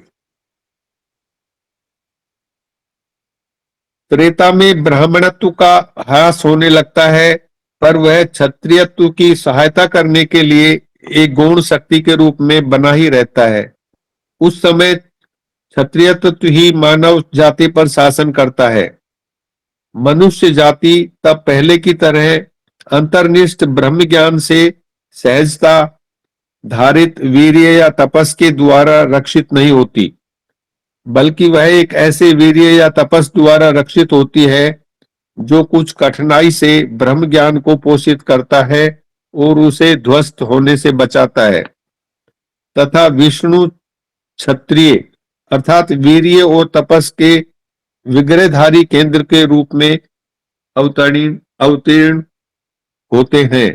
त्रेता में ब्राह्मणत्व का ह्रास होने लगता है, पर वह क्षत्रियत्व की सहायता करने के लिए एक गौण शक्ति के रूप में बना ही रहता है। उस समय क्षत्रियत्व ही मानव जाति पर शासन करता है। मनुष्य जाति तब पहले की तरह अंतर्निष्ठ ब्रह्म ज्ञान से सहजता धारित वीर्य या तपस के द्वारा रक्षित नहीं होती, बल्कि वह एक ऐसे वीर्य या तपस द्वारा रक्षित होती है जो कुछ कठिनाई से ब्रह्म ज्ञान को पोषित करता है और उसे ध्वस्त होने से बचाता है। तथा विष्णु क्षत्रिय अर्थात वीर्य और तपस के विग्रहधारी केंद्र के रूप में अवतीर्ण होते हैं।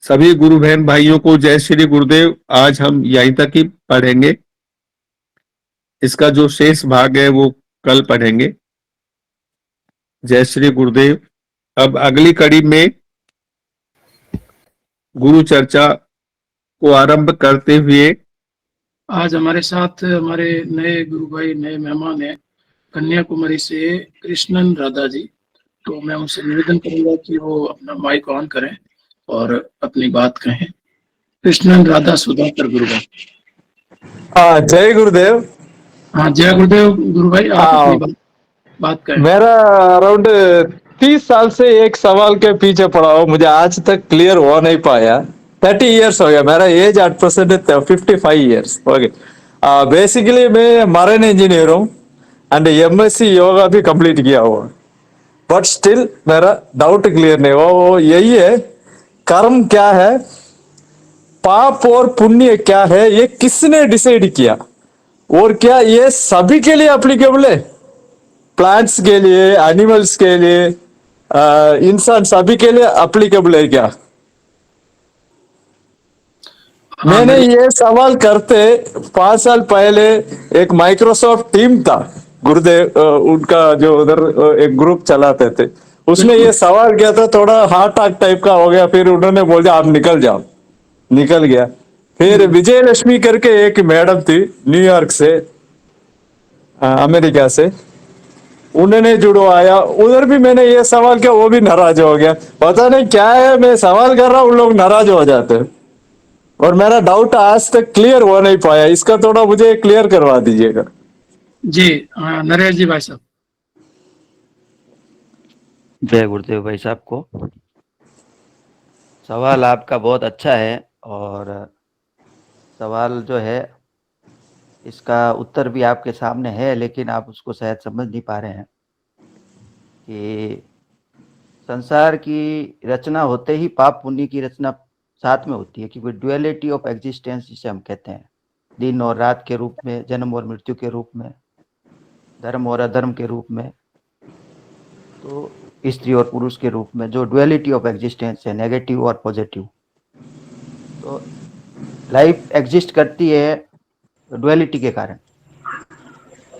सभी गुरु बहन भाइयों को जय श्री गुरुदेव। आज हम यहीं तक ही पढ़ेंगे, इसका जो शेष भाग है वो कल पढ़ेंगे। जय श्री गुरुदेव। अब अगली कड़ी में गुरु चर्चा को आरंभ करते हुए आज हमारे साथ हमारे नए गुरु भाई, नए मेहमान हैं कन्याकुमारी से, कृष्णन राधा जी। तो मैं उनसे निवेदन करूंगा कि वो अपना माइक ऑन करें और अपनी बात कहें। कृष्णन राधा सुधाकर गुरु भाई। जय गुरुदेव। हाँ, जय गुरुदेव गुरु भाई, आप अपनी हाँ, बात कहें। मेरा अराउंड 30 साल से एक सवाल के पीछे पड़ा हूँ, मुझे आज तक क्लियर हो नहीं पाया। 30 इयर्स हो गया, मेरा age at present 55 years. Okay, basically मैं मरीन इंजीनियर हूँ एंड MSc योगा भी कंप्लीट किया हुआ, बट स्टिल मेरा डाउट क्लियर नहीं हुआ। वो यही है, कर्म क्या है, पाप और पुण्य क्या है, ये किसने डिसाइड किया, और क्या ये सभी के लिए एप्लीकेबल है? प्लांट्स के लिए, एनिमल्स के लिए, इंसान सभी के लिए एप्लीकेबल है क्या? हाँ, मैंने मेरे ये सवाल करते 5 साल पहले एक माइक्रोसॉफ्ट टीम था, गुरुदेव उनका जो उधर एक ग्रुप चलाते थे, उसने ये सवाल किया था, थोड़ा हार्ट अटैक टाइप का हो गया, फिर उन्होंने बोला आप निकल जाओ, निकल गया। फिर विजय लक्ष्मी करके एक मैडम थी न्यूयॉर्क से, अमेरिका से, उन्होंने जुड़वाया, उधर भी मैंने ये सवाल किया, वो भी नाराज हो गया। पता नहीं क्या है, मैं सवाल कर रहा हूँ, उन लोग नाराज हो जाते हैं, और मेरा डाउट आज तक क्लियर हो नहीं पाया। इसका थोड़ा मुझे क्लियर करवा दीजिएगा। जी। हाँ, नरेश जी भाई साहब। जय गुरुदेव भाई साहब को। सवाल आपका बहुत अच्छा है, और सवाल जो है इसका उत्तर भी आपके सामने है, लेकिन आप उसको शायद समझ नहीं पा रहे हैं कि संसार की रचना होते ही पाप पुण्य की रचना साथ में होती है, क्योंकि ड्युअलिटी ऑफ एग्जिस्टेंस जिसे हम कहते हैं, दिन और रात के रूप में, जन्म और मृत्यु के रूप में, धर्म और अधर्म के रूप में, तो स्त्री और पुरुष के रूप में, जो ड्युअलिटी ऑफ एग्जिस्टेंस है, नेगेटिव और पॉजिटिव। तो लाइफ एग्जिस्ट करती है ड्युअलिटी के कारण।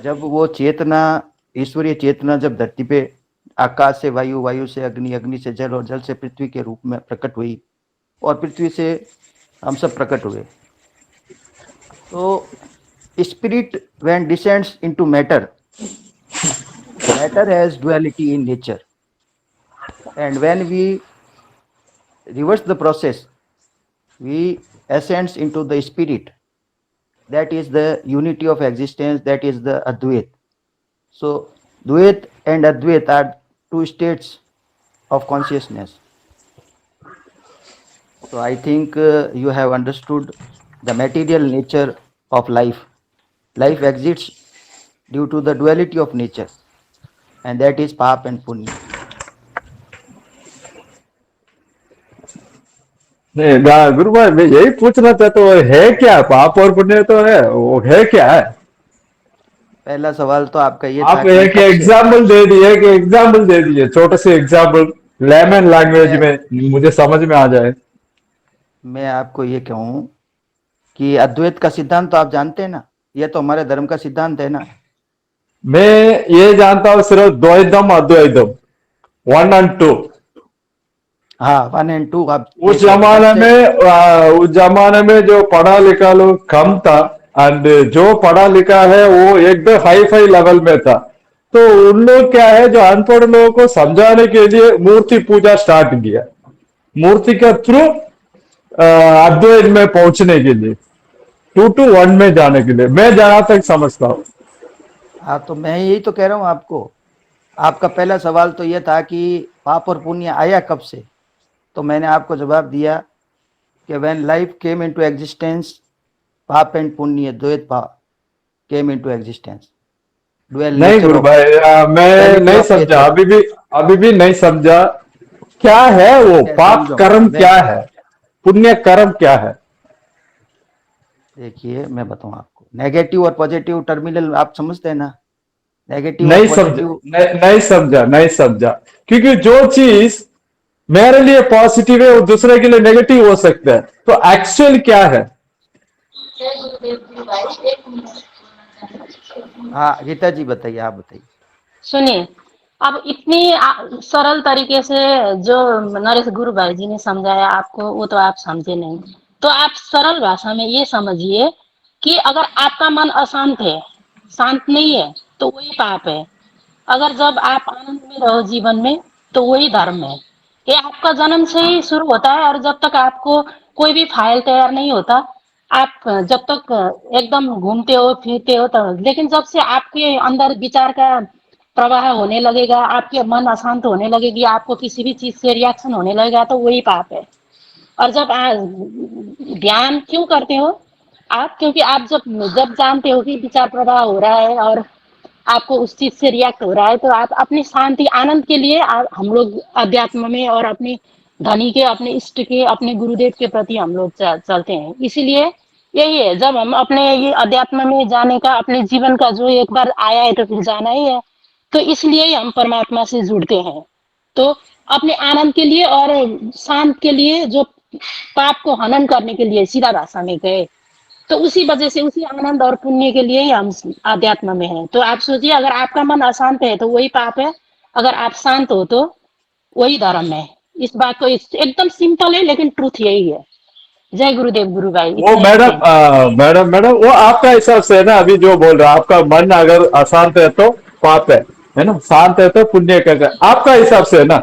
जब वो चेतना, ईश्वरीय चेतना जब धरती पे आकाश से वायु, वायु से अग्नि, अग्नि से जल और जल से पृथ्वी के रूप में प्रकट हुई, और पृथ्वी से हम सब प्रकट हुए, तो spirit when descends into matter, matter has duality in nature, and when we reverse the process, we ascends into the spirit, that is the unity of existence, that is the Advait. So Dvait and Advait are two states of consciousness. So I think you have understood the material nature of life. Life exists due to the duality of nature, and that is Pap and Punya. नहीं गुरु भाई, मैं यही पूछना चाहता हूँ, है क्या पाप और पुण्य? तो है, वो है क्या है? पहला सवाल तो आपका ये था आप कि एक कब से, एग्जाम्पल दे दिए, कि एग्जाम्पल दे दीजिए, छोटे से एग्जाम्पल, लेमन लैंग्वेज में मुझे समझ में आ जाए। मैं आपको ये कहूँ कि अद्वैत का सिद्धांत तो आप जानते हैं ना, ये तो हमारे धर्म का सिद्धांत है ना। मैं ये जानता हूँ सिर्फ द्वैतम अद्वैतम, 1 और 2। हाँ, 1 और 2 आप उस जमाने में उस जमाने में जो पढ़ा लिखा लोग कम था, एंड जो पढ़ा लिखा है वो एकदम हाई फाई लेवल में था, तो उन लोग क्या है, जो अनपढ़ लोगों को समझाने के लिए मूर्ति पूजा स्टार्ट किया, मूर्ति के थ्रू अद्वैत में पहुंचने के लिए, 2 to 1 में जाने के लिए, मैं जहां तक समझता हूँ। हाँ, तो मैं यही तो कह रहा हूँ आपको। आपका पहला सवाल तो ये था कि पाप और पुण्य आया कब से, तो मैंने आपको जवाब दिया कि when life came into existence, पाप एंड पुण्य द्वैत केम इनटू एग्जिस्टेंस। नहीं गुरु भाई, मैं नहीं समझा, अभी भी नहीं समझा। क्या है वो पाप कर्म, क्या है पुण्य कर्म, क्या है? देखिए, मैं बताऊं आपको, नेगेटिव और पॉजिटिव टर्मिनल आप समझते हैं ना। नेगेटिव और नहीं समझा, पॉजिटिव। नहीं समझा, क्योंकि जो चीज मेरे लिए पॉजिटिव है वो दूसरे के लिए नेगेटिव हो सकता है, तो एक्चुअल क्या है? हाँ गीता जी बताइए, आप बताइए। सुनिए, अब इतनी सरल तरीके से जो नरेश गुरु भाई जी ने समझाया आपको, वो तो आप समझे नहीं। तो आप सरल भाषा में ये समझिए कि अगर आपका मन अशांत है, शांत नहीं है, तो वही पाप है। अगर जब आप आनंद में रहो जीवन में, तो वही धर्म है। ये आपका जन्म से ही शुरू होता है, और जब तक आपको कोई भी फाइल तैयार नहीं होता, आप जब तक एकदम घूमते हो फिरते हो, तब। लेकिन जब से आपके अंदर विचार का प्रवाह होने लगेगा, आपके मन अशांत होने लगेगी, आपको किसी भी चीज से रिएक्शन होने लगेगा, तो वही पाप है। और जब ध्यान क्यों करते हो आप? क्योंकि आप जब जब जानते हो कि विचार प्रवाह हो रहा है और आपको उस चीज से रिएक्ट हो रहा है, तो आप अपनी शांति आनंद के लिए हम लोग अध्यात्म में और अपने धनी के, अपने इष्ट के, अपने गुरुदेव के प्रति हम लोग चलते हैं। इसीलिए यही है, जब हम अपने ये अध्यात्म में जाने का, अपने जीवन का जो एक बार आया है तो फिर जाना ही है, तो इसलिए ही हम परमात्मा से जुड़ते हैं। तो अपने आनंद के लिए और शांत के लिए, जो पाप को हनन करने के लिए सीधा भाषा में गए, तो उसी वजह से, उसी आनंद और पुण्य के लिए ही हम आध्यात्म में हैं। तो आप सोचिए, अगर आपका मन अशांत है तो वही पाप है, अगर आप शांत हो तो वही धर्म है। इस बात को एकदम सिंपल है, लेकिन ट्रूथ यही है। जय गुरुदेव गुरु भाई, वो इतना ही मैडम, कहते हैं। मैडम वो आपका हिसाब से है ना, अभी जो बोल रहा है, आपका मन अगर अशांत है तो पाप है ना, शांत है तो पुण्य का, आपका हिसाब से है ना?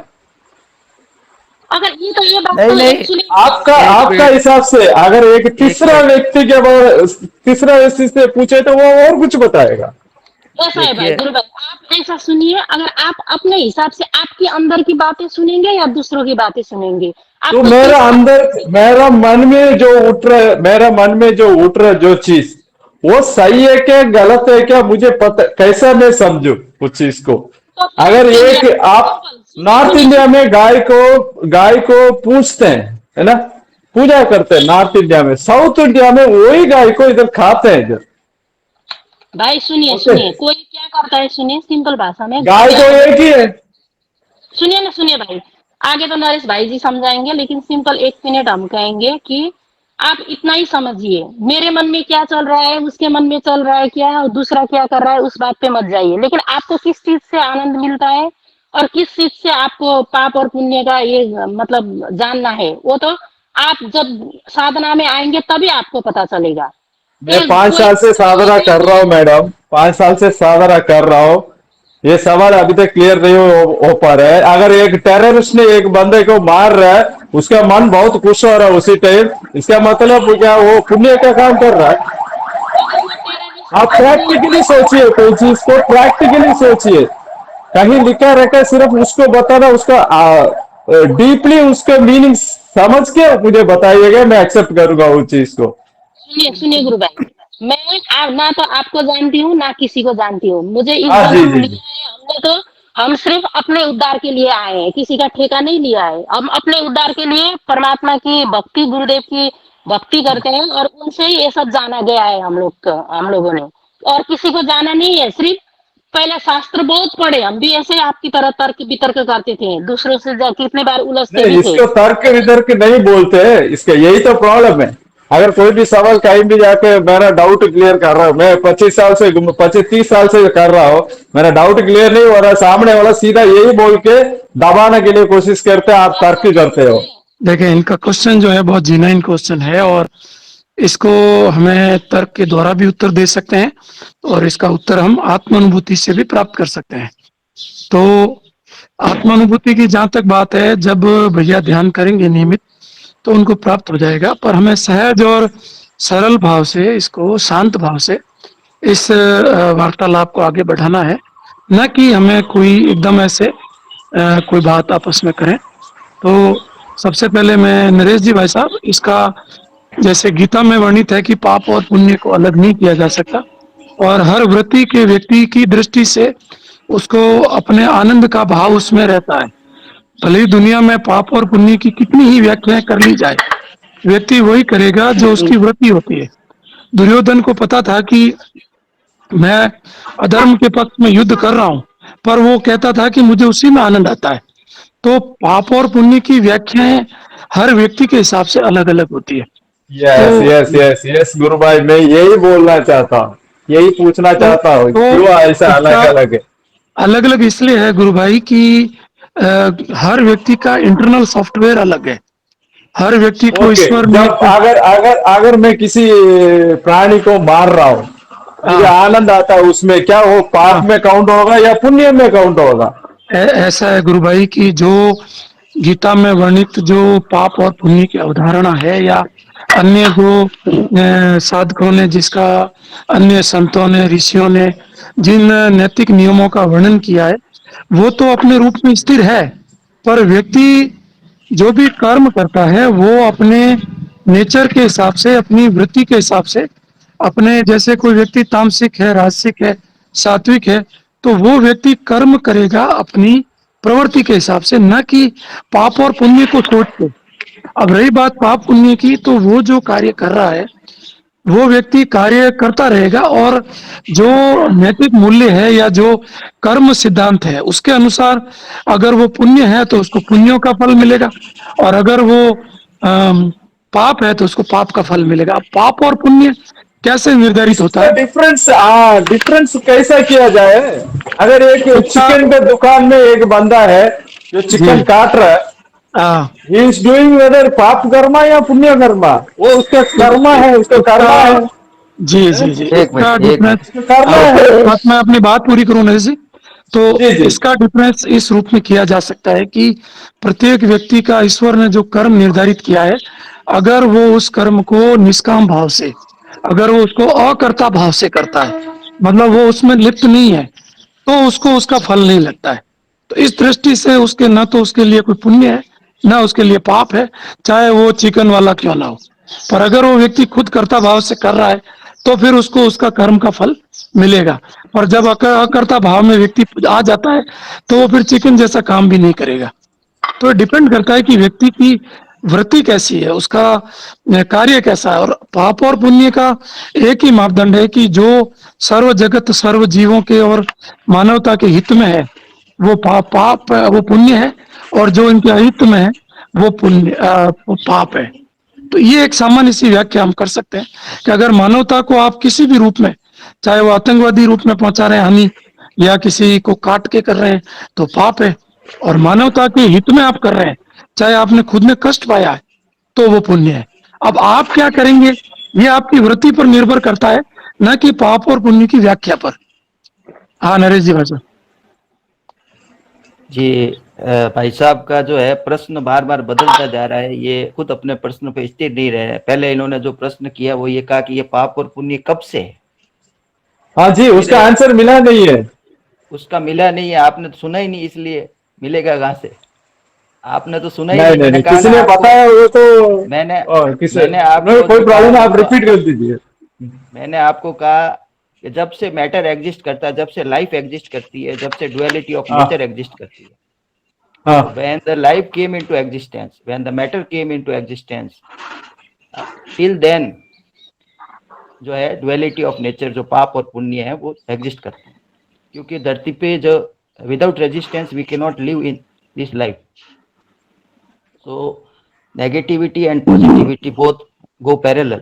अगर ये बात नहीं तो नहीं, एक्चुअली आपका एक आपका मिनट, हिसाब से अगर एक एक तीसरा मिनट, व्यक्ति के बारे, तीसरा व्यक्ति से पूछे तो वो और कुछ बताएगा। ऐसा है भाई देखिए गुरु भाई, आप ऐसा सुनिए। अगर आप अपने हिसाब से आपके अंदर की बातें सुनेंगे या दूसरों की बातें सुनेंगे, तो आपको मेरा तीसरा अंदर, मेरा मन में जो उठ रहा है, मेरा मन में जो उठ रहा है जो चीज, वो सही है क्या गलत है क्या, मुझे पता कैसा मैं समझू उस चीज को? तो अगर एक आप सिंपल, नॉर्थ सुनिए इंडिया सुनिए में गाय को पूछते हैं, है ना, पूजा करते हैं नॉर्थ इंडिया में, साउथ इंडिया में वही गाय को इधर खाते हैं इधर। भाई, सुनिए ओके, सुनिए, कोई क्या करता है, सुनिए सिंपल भाषा में। गाय तो एक ही है। सुनिए ना, सुनिए भाई, आगे तो नरेश भाई जी समझाएंगे, लेकिन सिंपल एक मिनट हम कहेंगे कि आप इतना ही समझिए, मेरे मन में क्या चल रहा है, उसके मन में चल रहा है क्या, और दूसरा क्या कर रहा है, उस बात पे मत जाइए। लेकिन आपको किस चीज से आनंद मिलता है और किस चीज से आपको पाप और पुण्य का ये मतलब जानना है, वो तो आप जब साधना में आएंगे तभी आपको पता चलेगा। मैं ये 5 साल से कोई साधना कर रहा हूँ मैडम, 5 साल से साधना कर रहा हूँ। ये सवाल अभी तक क्लियर नहीं हो पा रहा है। अगर एक टेररिस्ट ने एक बंदे को मार रहा है, उसका मन बहुत खुश हो रहा है उसी टाइम, इसका मतलब क्या वो पुण्य का काम कर रहा है? अगर वो टेररिस्ट आप आज भी प्रैक्टिकली सोचिए, कोई चीज को प्रैक्टिकली सोचिए। कहीं लिखा रहता है, सिर्फ उसको बताना, उसका डीपली उसका मीनिंग समझ के मुझे बताइएगा, मैं एक्सेप्ट करूंगा उस चीज को। सुनिए सुनिए गुरु भाई, मैं ना तो आपको जानती हूँ ना किसी को जानती हूँ। मुझे इस हाँ जी जन्म जी जी। लिया है हमने, तो हम सिर्फ अपने उद्धार के लिए आए हैं, किसी का ठेका नहीं लिया है। हम अपने उद्धार के लिए परमात्मा की भक्ति, गुरुदेव की भक्ति करते हैं, और उनसे ही ये सब जाना गया है हम लोगों ने। और किसी को जाना नहीं है। सिर्फ पहले शास्त्र बहुत पढ़े, हम भी ऐसे आपकी तरह तर्क वितर्क करते थे, दूसरों से कितने बार उलझते नहीं, भी थे। इसको तर्क वितर्क नहीं बोलते, इसका यही तो प्रॉब्लम है। अगर कोई भी सवाल कहीं भी जाके मेरा डाउट क्लियर कर रहा हूँ, मैं 25 30 साल से कर रहा हूँ, मेरा डाउट क्लियर नहीं हो रहा, सामने वाला सीधा यही बोल के दबाने के लिए कोशिश करते हैं, आप तर्क करते हो। देखिए, इनका क्वेश्चन जो है बहुत जेन्युइन क्वेश्चन है, और इसको हमें तर्क के द्वारा भी उत्तर दे सकते हैं, और इसका उत्तर हम आत्मानुभूति से भी प्राप्त कर सकते हैं। तो आत्मानुभूति की जहां तक बात है, जब भैया ध्यान करेंगे नियमित तो उनको प्राप्त हो जाएगा। पर हमें सहज और सरल भाव से, इसको शांत भाव से इस वार्तालाप को आगे बढ़ाना है, न कि हमें कोई एकदम ऐसे कोई बात आपस में करें। तो सबसे पहले मैं नरेश जी भाई साहब, इसका जैसे गीता में वर्णित है कि पाप और पुण्य को अलग नहीं किया जा सकता, और हर वृत्ति के व्यक्ति की दृष्टि से उसको अपने आनंद का भाव उसमें रहता है। भले ही दुनिया में पाप और पुण्य की कितनी ही व्याख्याएं कर ली जाए, व्यक्ति वही करेगा जो उसकी वृत्ति होती है। दुर्योधन को पता था कि मैं अधर्म के पक्ष में युद्ध कर रहा हूँ, पर वो कहता था कि मुझे उसी में आनंद आता है। तो पाप और पुण्य की व्याख्याएं हर व्यक्ति के हिसाब से अलग अलग होती है। यस तो यस यस यस गुरु भाई, मैं यही बोलना चाहता हूँ, यही पूछना तो, चाहता हूँ, तो क्यों ऐसा इसका अलग अलग है? अलग अलग इसलिए है गुरु भाई कि हर व्यक्ति का इंटरनल सॉफ्टवेयर अलग है। हर व्यक्ति को ओके, ईश्वर ने जब अगर अगर अगर मैं किसी प्राणी को मार रहा हूँ, मुझे हाँ आनंद आता है उसमें, क्या वो हाँ पाप में काउंट होगा या पुण्य में काउंट होगा? ऐसा है गुरु भाई कि जो गीता में वर्णित जो पाप और पुण्य की अवधारणा है, या अन्य जो साधकों ने जिसका, अन्य संतों ने, ऋषियों ने जिन नैतिक नियमों का वर्णन किया है, वो तो अपने रूप में स्थिर है। पर व्यक्ति जो भी कर्म करता है वो अपने नेचर के हिसाब से, अपनी वृत्ति के हिसाब से, अपने, जैसे कोई व्यक्ति तामसिक है, राजसिक है, सात्विक है, तो वो व्यक्ति कर्म करेगा अपनी प्रवृत्ति के हिसाब से, न कि पाप और पुण्य को सोच के। अब रही बात पाप पुण्य की, तो वो जो कार्य कर रहा है वो व्यक्ति कार्य करता रहेगा, और जो नैतिक मूल्य है या जो कर्म सिद्धांत है उसके अनुसार अगर वो पुण्य है तो उसको पुण्यों का फल मिलेगा, और अगर वो पाप है तो उसको पाप का फल मिलेगा। अब पाप और पुण्य कैसे निर्धारित होता इसका है? डिफरेंस डिफरेंस कैसा किया जाए? अगर एक इसका चिकन के दुकान में एक बंदा है जो जी चिकन काट रहा है, हाँ ही इज डूइंग वेदर पाप कर्मा या पुण्य कर्मा, वो उसका कर्मा है, उसका इसका कर्मा है, जी जी जी एक इसका मिनट एक डिफरेंस, मिनट। उसका कर्मा है। बस मैं अपनी बात पूरी करूं नरेश जी। तो जी जी। इसका डिफरेंस इस रूप में किया जा सकता है कि प्रत्येक व्यक्ति का ईश्वर ने जो कर्म निर्धारित किया है, अगर वो उस कर्म को निष्काम भाव से, अगर वो उसको अकर्ता भाव से करता है, मतलब वो उसमें लिप्त नहीं है, तो उसको उसका फल नहीं लगता है। तो इस दृष्टि से उसके, ना तो उसके लिए कोई पुण्य है, ना उसके लिए पाप है, चाहे वो चिकन वाला क्यों ना हो। पर अगर वो व्यक्ति खुद कर्ता भाव से कर रहा है तो फिर उसको उसका कर्म का फल मिलेगा। और जब अकर्ता भाव में व्यक्ति आ जाता है तो वो फिर चिकन जैसा काम भी नहीं करेगा। तो डिपेंड करता है कि व्यक्ति की वृत्ति कैसी है, उसका कार्य कैसा है। और पाप और पुण्य का एक ही मापदंड है कि जो सर्व जगत, सर्व जीवों के और मानवता के हित में है वो पाप वो पुण्य है, और जो इनके अहित में है वो पुण्य वो पाप है। तो ये एक सामान्य सी व्याख्या हम कर सकते हैं कि अगर मानवता को आप किसी भी रूप में, चाहे वो आतंकवादी रूप में पहुंचा रहे हैं हानि, या किसी को काट के कर रहे हैं, तो पाप है। और मानवता के हित में आप कर रहे हैं, चाहे आपने खुद में कष्ट पाया है, तो वो पुण्य है। अब आप क्या करेंगे ये आपकी वृत्ति पर निर्भर करता है, न कि पाप और पुण्य की व्याख्या पर। हाँ नरेश जी भाषा। जी भाई साहब का जो है प्रश्न बार बार बदलता जा रहा है, ये खुद अपने प्रश्न पे स्थिर नहीं रहे हैं। पहले इन्होंने जो प्रश्न किया वो ये कहा कि ये पाप और पुण्य कब से है, हाँ जी, उसका आंसर मिला नहीं है। उसका मिला नहीं है। आपने तो सुना ही नहीं, इसलिए मिलेगा कहाँ से? आपने तो सुना ही नहीं नहीं। नहीं मैंने नहीं, कहा किसी ना ने आपको, बताया वो तो मैंने किसे मैंने नहीं, आपको कोई जो प्रॉब्लम कहा है, आप वो, रिपीट कर दीजिए। मैंने आपको कहा कि जब से मैटर एग्जिस्ट करता है, जब से लाइफ एग्जिस्ट करती है, जब से डुअलिटी ऑफ हाँ नेचर एग्जिस्ट करती है, हाँ। so when the life came into existence, when the matter came into existence, till then जो है डुअलिटी ऑफ नेचर, जो पाप और पुण्य है, वो एग्जिस्ट करते हैं। क्योंकि धरती पे जो without resistance we can not live in this life. So negativity and positivity both go parallel.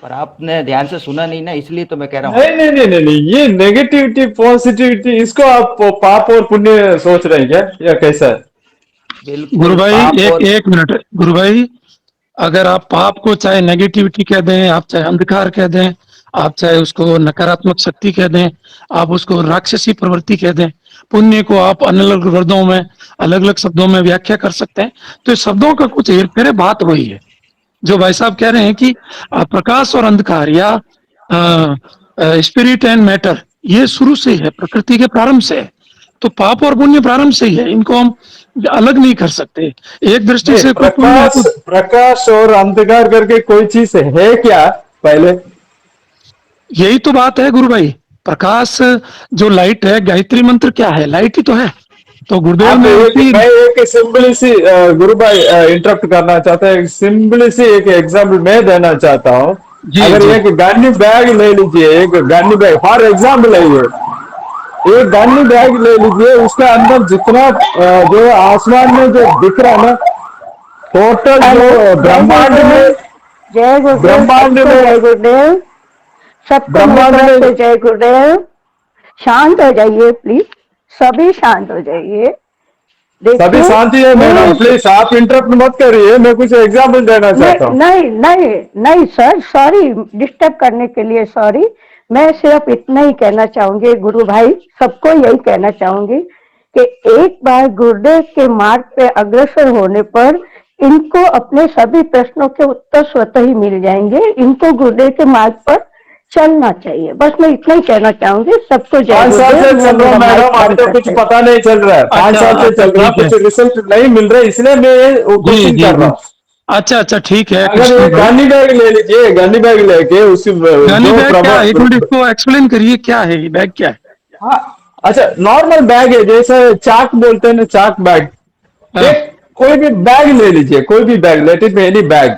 पर आपने ध्यान से सुना नहीं ना, इसलिए तो मैं कह रहा हूँ। नहीं नहीं नहीं नहीं नहीं, ये नेगेटिविटी पॉजिटिविटी इसको आप पाप और पुण्य सोच रहे हैं क्या, या कैसा है? गुरु बिल्कुल भाई पाप एक और, एक मिनट गुरु भाई, अगर आप पाप को चाहे नेगेटिविटी कह दें, आप चाहे अंधकार कह दें, आप चाहे उसको नकारात्मक शक्ति कह दें, आप उसको राक्षसी प्रवृत्ति कह दें, पुण्य को आप अलग अलग वर्डों में, अलग अलग शब्दों में व्याख्या कर सकते हैं। तो इस शब्दों का कुछ हेर फेर है, बात वही है जो भाई साहब कह रहे हैं कि प्रकाश और अंधकार, या स्पिरिट एंड मैटर, ये शुरू से ही है, प्रकृति के प्रारंभ से है। तो पाप और पुण्य प्रारंभ से ही है, इनको हम अलग नहीं कर सकते। एक दृष्टि नहीं, से कोई पुण्य है प्रकाश तो, प्रकाश और अंधकार करके कोई चीज है क्या पहले? यही तो बात है गुरु भाई। प्रकाश जो लाइट है, गायत्री मंत्र क्या है, लाइट ही तो है। तो गुरुदेव आप ने उसी, मैं एक सिंपली सी गुरु भाई इंटरप्ट करना चाहता है, सिंपली सी एक एग्जाम्पल मैं देना चाहता हूँ। जी अगर जी एक गांधी बैग ले लीजिए, एक गांधी बैग फॉर एग्जाम्पल है ये, एक गांधी बैग ले लीजिए, उसके अंदर जितना जो आसमान में जो दिख रहा है ना, टोटल हेलो, जो जय ब्रह्मांड गुरुदेव, में, जय गुरुदेव, ब्रह्मांड सबको जय में, गुरुदेव, सबको मेरी ब्रह्मांड तरफ में से जय गुरुदेव। शांत हो जाइए प्लीज, सभी शांत हो जाइए। सभी देखिए, शांति है मैडम, ये प्लीज आप इंटरप्ट मत करिए, मैं कुछ एग्जाम्पल देना चाहता नहीं हूँ। नहीं नहीं नहीं सर, सॉरी डिस्टर्ब करने के लिए सॉरी। मैं सिर्फ इतना ही कहना चाहूंगी गुरु भाई, सबको यही कहना चाहूंगी कि एक बार गुरुदेव के मार्ग पे अग्रसर होने पर इनको अपने सभी प्रश्नों के उत्तर स्वतः ही मिल जाएंगे। इनको गुरुदेव के मार्ग पर चलना चाहिए, बस मैं इतना ही कहना चाहूंगी। सबको जय 5 साल से गुरुदेव। मैं चल रहा हूँ मेरा माइक मैडम, अभी बंद तक कुछ करते हैं। पता नहीं चल रहा है। 5 साल से अच्छा चल रहा, ठीक है। कुछ रिजल्ट नहीं मिल रहा है, इसलिए मैं ये जी क्वेश्चन जी कर रहा जी हूँ। अच्छा ठीक है अगर कृष्ण ये भाई। गांधी बैग ले लीजिए, गांधी बैग लेके उसी गनी जो बैग क्या है, एक मिनट प्रभाव, इसको एक्सप्लेन करिए, क्या है ये बैग, क्या है? हाँ, अच्छा नॉर्मल बैग है, जैसे चाक बोलते हैं ना, चाक बैग। हाँ एक कोई भी बैग ले लीजिए, कोई भी bag, let it any bag.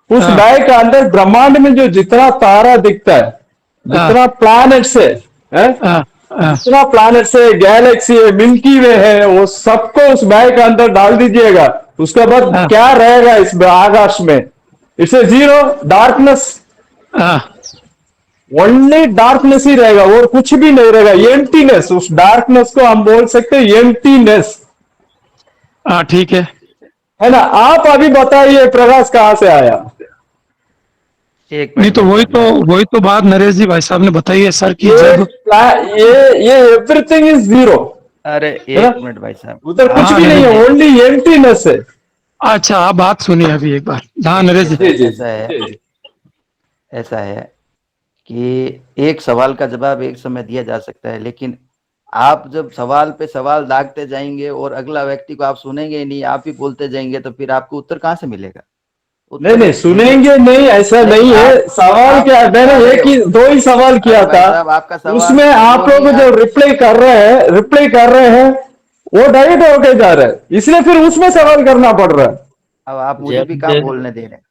उस हाँ बैग के अंदर ब्रह्मांड में जो जितना तारा दिखता है, हाँ जितना प्लैनेट्स है, हाँ हाँ जितना प्लैनेट्स है, गैलेक्सी है, मिल्की वे है, वो सबको उस बैग के अंदर डाल दीजिएगा। उसके बाद हाँ क्या रहेगा इस आकाश में? इट्स ए जीरो, डार्कनेस, हाँ ओनली डार्कनेस ही रहेगा और कुछ भी नहीं रहेगा, एम्प्टीनेस। उस डार्कनेस को हम बोल सकते हैं एम्प्टीनेस, हाँ ठीक है ना। आप अभी बताइए प्रकाश कहाँ से आया? एक नहीं मिनट तो भाई साहब, मैं वही तो बात नरेश जी भाई साहब ने बताई है सर की, ये जब ये एवरीथिंग इज जीरो, अरे है ना, एक मिनट भाई साहब, उधर कुछ हाँ भी नहीं नरेश जी। है, ओनली एम्प्टीनेस है। अच्छा आप बात सुनिए अभी एक बार। हाँ नरेश जी। जी जी ऐसा है, जी जी। ऐसा है कि एक सवाल का जवाब एक समय दिया जा सकता है, लेकिन आप जब सवाल पे सवाल दागते जाएंगे और अगला व्यक्ति को आप सुनेंगे ही नहीं, आप ही बोलते जाएंगे, तो फिर आपको उत्तर कहाँ से मिलेगा? नहीं उत्तर नहीं, मुझे सुनेंगे नहीं ऐसा नहीं, नहीं है, सवाल आप क्या है, मैंने बता रहे एक हो। ही दो ही सवाल अरे किया भाई था, साहब, आपका सवाल उसमें सुन आप लो नहीं लोग जो आप। रिप्लाई कर रहे हैं वो डाइवर्ट होके जा रहे हैं, इसलिए फिर उसमें सवाल करना पड़ रहा है। अब आप मुझे जय भी कहाँ गुरुदेव बोलने दे रहे हैं?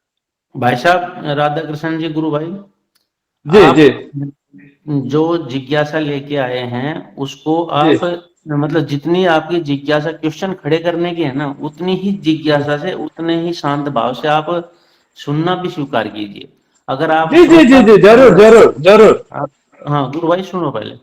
भाई साहब, राधा कृष्ण जी गुरु भाई, जी आप जी जो जिज्ञासा लेके आए हैं उसको जी आप मतलब जितनी आपकी जिज्ञासा क्वेश्चन खड़े करने की है ना, उतनी ही जिज्ञासा से उतने ही शांत भाव से आप सुनना भी स्वीकार कीजिए। अगर आप जी जी जी श्रोता जी, जरूर जरूर जरूर। हाँ गुरु भाई सुनो पहले,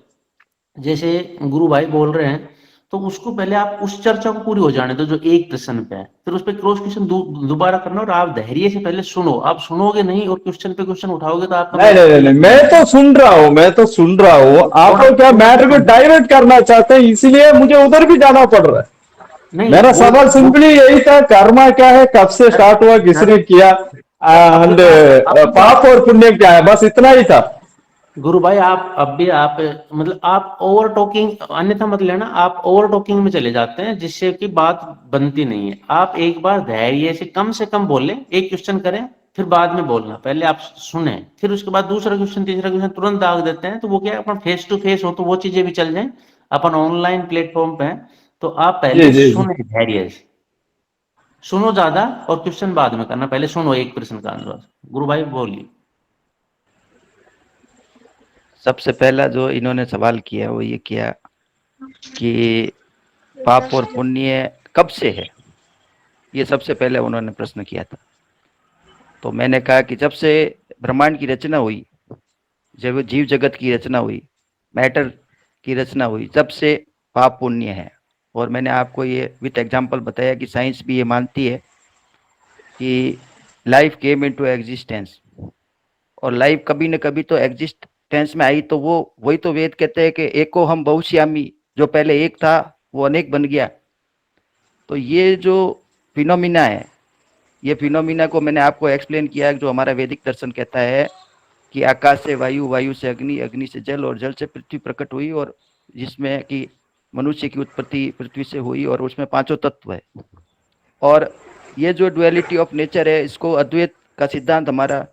जैसे गुरु भाई बोल रहे हैं तो उसको पहले आप उस चर्चा को पूरी हो जाने दो जो एक प्रश्न पे है, फिर उस पर क्रॉस क्वेश्चन दोबारा करना, और आप धैर्य से पहले सुनो। आप सुनोगे नहीं और क्वेश्चन पे क्वेश्चन उठाओगे तो आपका नहीं मैटर नहीं नहीं, क्लियर नहीं मैं होगा। तो सुन रहा हूँ, मैं तो सुन रहा हूँ, आप थोड़ा लोग क्या थोड़ा मैटर को डाइवर्ट करना चाहते हैं, इसीलिए मुझे उधर भी जाना पड़ रहा है। नहीं मेरा सवाल वो सिंपली यही था, कर्मा क्या है, कब से स्टार्ट हुआ, किसने किया, अब एंड अब पाप और पुण्य क्या है, बस इतना ही था। गुरु भाई आप अब भी आप मतलब आप ओवर टॉकिंग अन्यथा मत लेना, आप ओवर टॉकिंग में चले जाते हैं जिससे कि बात बनती नहीं है। आप एक बार धैर्य से कम बोलें, एक क्वेश्चन करें, फिर बाद में बोलना, पहले आप सुने, फिर उसके बाद दूसरा क्वेश्चन तीसरा क्वेश्चन तुरंत दाग देते हैं, तो वो क्या है, अपन फेस टू फेस हो तो वो चीजें भी चल जाएं, अपन ऑनलाइन प्लेटफॉर्म पे हैं, तो आप जी पहले जी जी। सुने धैर्य से, सुनो ज्यादा और क्वेश्चन बाद में करना, पहले सुनो एक प्रश्न का आंसर। गुरु भाई बोलिए। सबसे पहला जो इन्होंने सवाल किया वो ये किया कि पाप और पुण्य कब से है, ये सबसे पहले उन्होंने प्रश्न किया था। तो मैंने कहा कि जब से ब्रह्मांड की रचना हुई, जब जीव जगत की रचना हुई, मैटर की रचना हुई, तब से पाप पुण्य है। और मैंने आपको ये विथ एग्जांपल बताया कि साइंस भी ये मानती है कि लाइफ केम इनटू एग्जिस्टेंस, और लाइफ कभी न कभी तो एग्जिस्टेंस में आई, तो वो वही तो वेद कहते हैं कि एको हम बहुश्यामी, जो पहले एक था वो अनेक बन गया। तो ये जो फिनोमिना है, ये फिनोमिना को मैंने आपको एक्सप्लेन किया, जो हमारा वैदिक दर्शन कहता है कि आकाश से वायु, वायु से अग्नि, अग्नि से जल और जल से पृथ्वी प्रकट हुई, और जिसमें कि मनुष्य की उत्पत्ति पृथ्वी से हुई, और उसमें पांचों तत्व है। और ये जो डुअलिटी ऑफ नेचर है, इसको अद्वैत का सिद्धांत हमारा,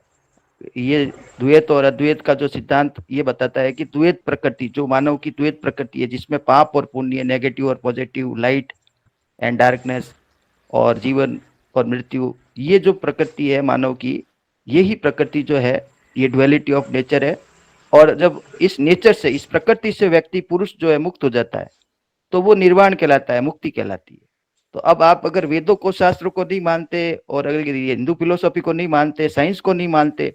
ये द्वैत और अद्वैत का जो सिद्धांत ये बताता है कि द्वैत प्रकृति, जो मानव की द्वैत प्रकृति है, जिसमें पाप और पुण्य, नेगेटिव और पॉजिटिव, लाइट एंड डार्कनेस, और जीवन और मृत्यु, ये जो प्रकृति है मानव की, यही प्रकृति जो है ये ड्युअलिटी ऑफ नेचर है। और जब इस नेचर से, इस प्रकृति से व्यक्ति पुरुष जो है मुक्त हो जाता है तो वो निर्वाण कहलाता है, मुक्ति कहलाती है। तो अब आप अगर वेदों को, शास्त्रों को नहीं मानते और अगर ये हिंदू फिलोसॉफी को नहीं मानते, साइंस को नहीं मानते,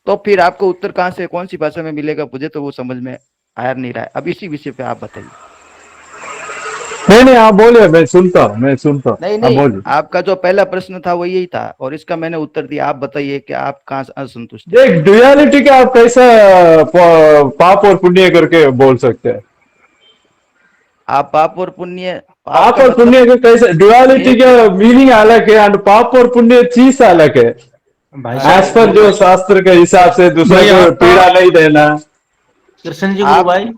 तो फिर आपको उत्तर कहाँ से, कौन सी भाषा में मिलेगा? मुझे तो वो समझ में आ नहीं रहा है। अब इसी विषय पे आप बताइए। नहीं, आप बोलिए, मैं सुनता हूँ। नहीं आप बोलिए। आपका जो पहला प्रश्न था वो यही था और इसका मैंने उत्तर दिया। आप बताइए कि आप कहाँ असंतुष्ट हैं? देख, ड्युअलिटी का आप कैसा पाप और पुण्य करके बोल सकते हैं? आप पाप और पुण्य, पाप और पुण्य का कैसे? ड्युअलिटी का मीनिंग अलग है और पाप और पुण्य चीज अलग है। भाई एज पर जो शास्त्र के हिसाब से दूसरे को पीड़ा नहीं देना। कृष्ण जी, गुरु भाई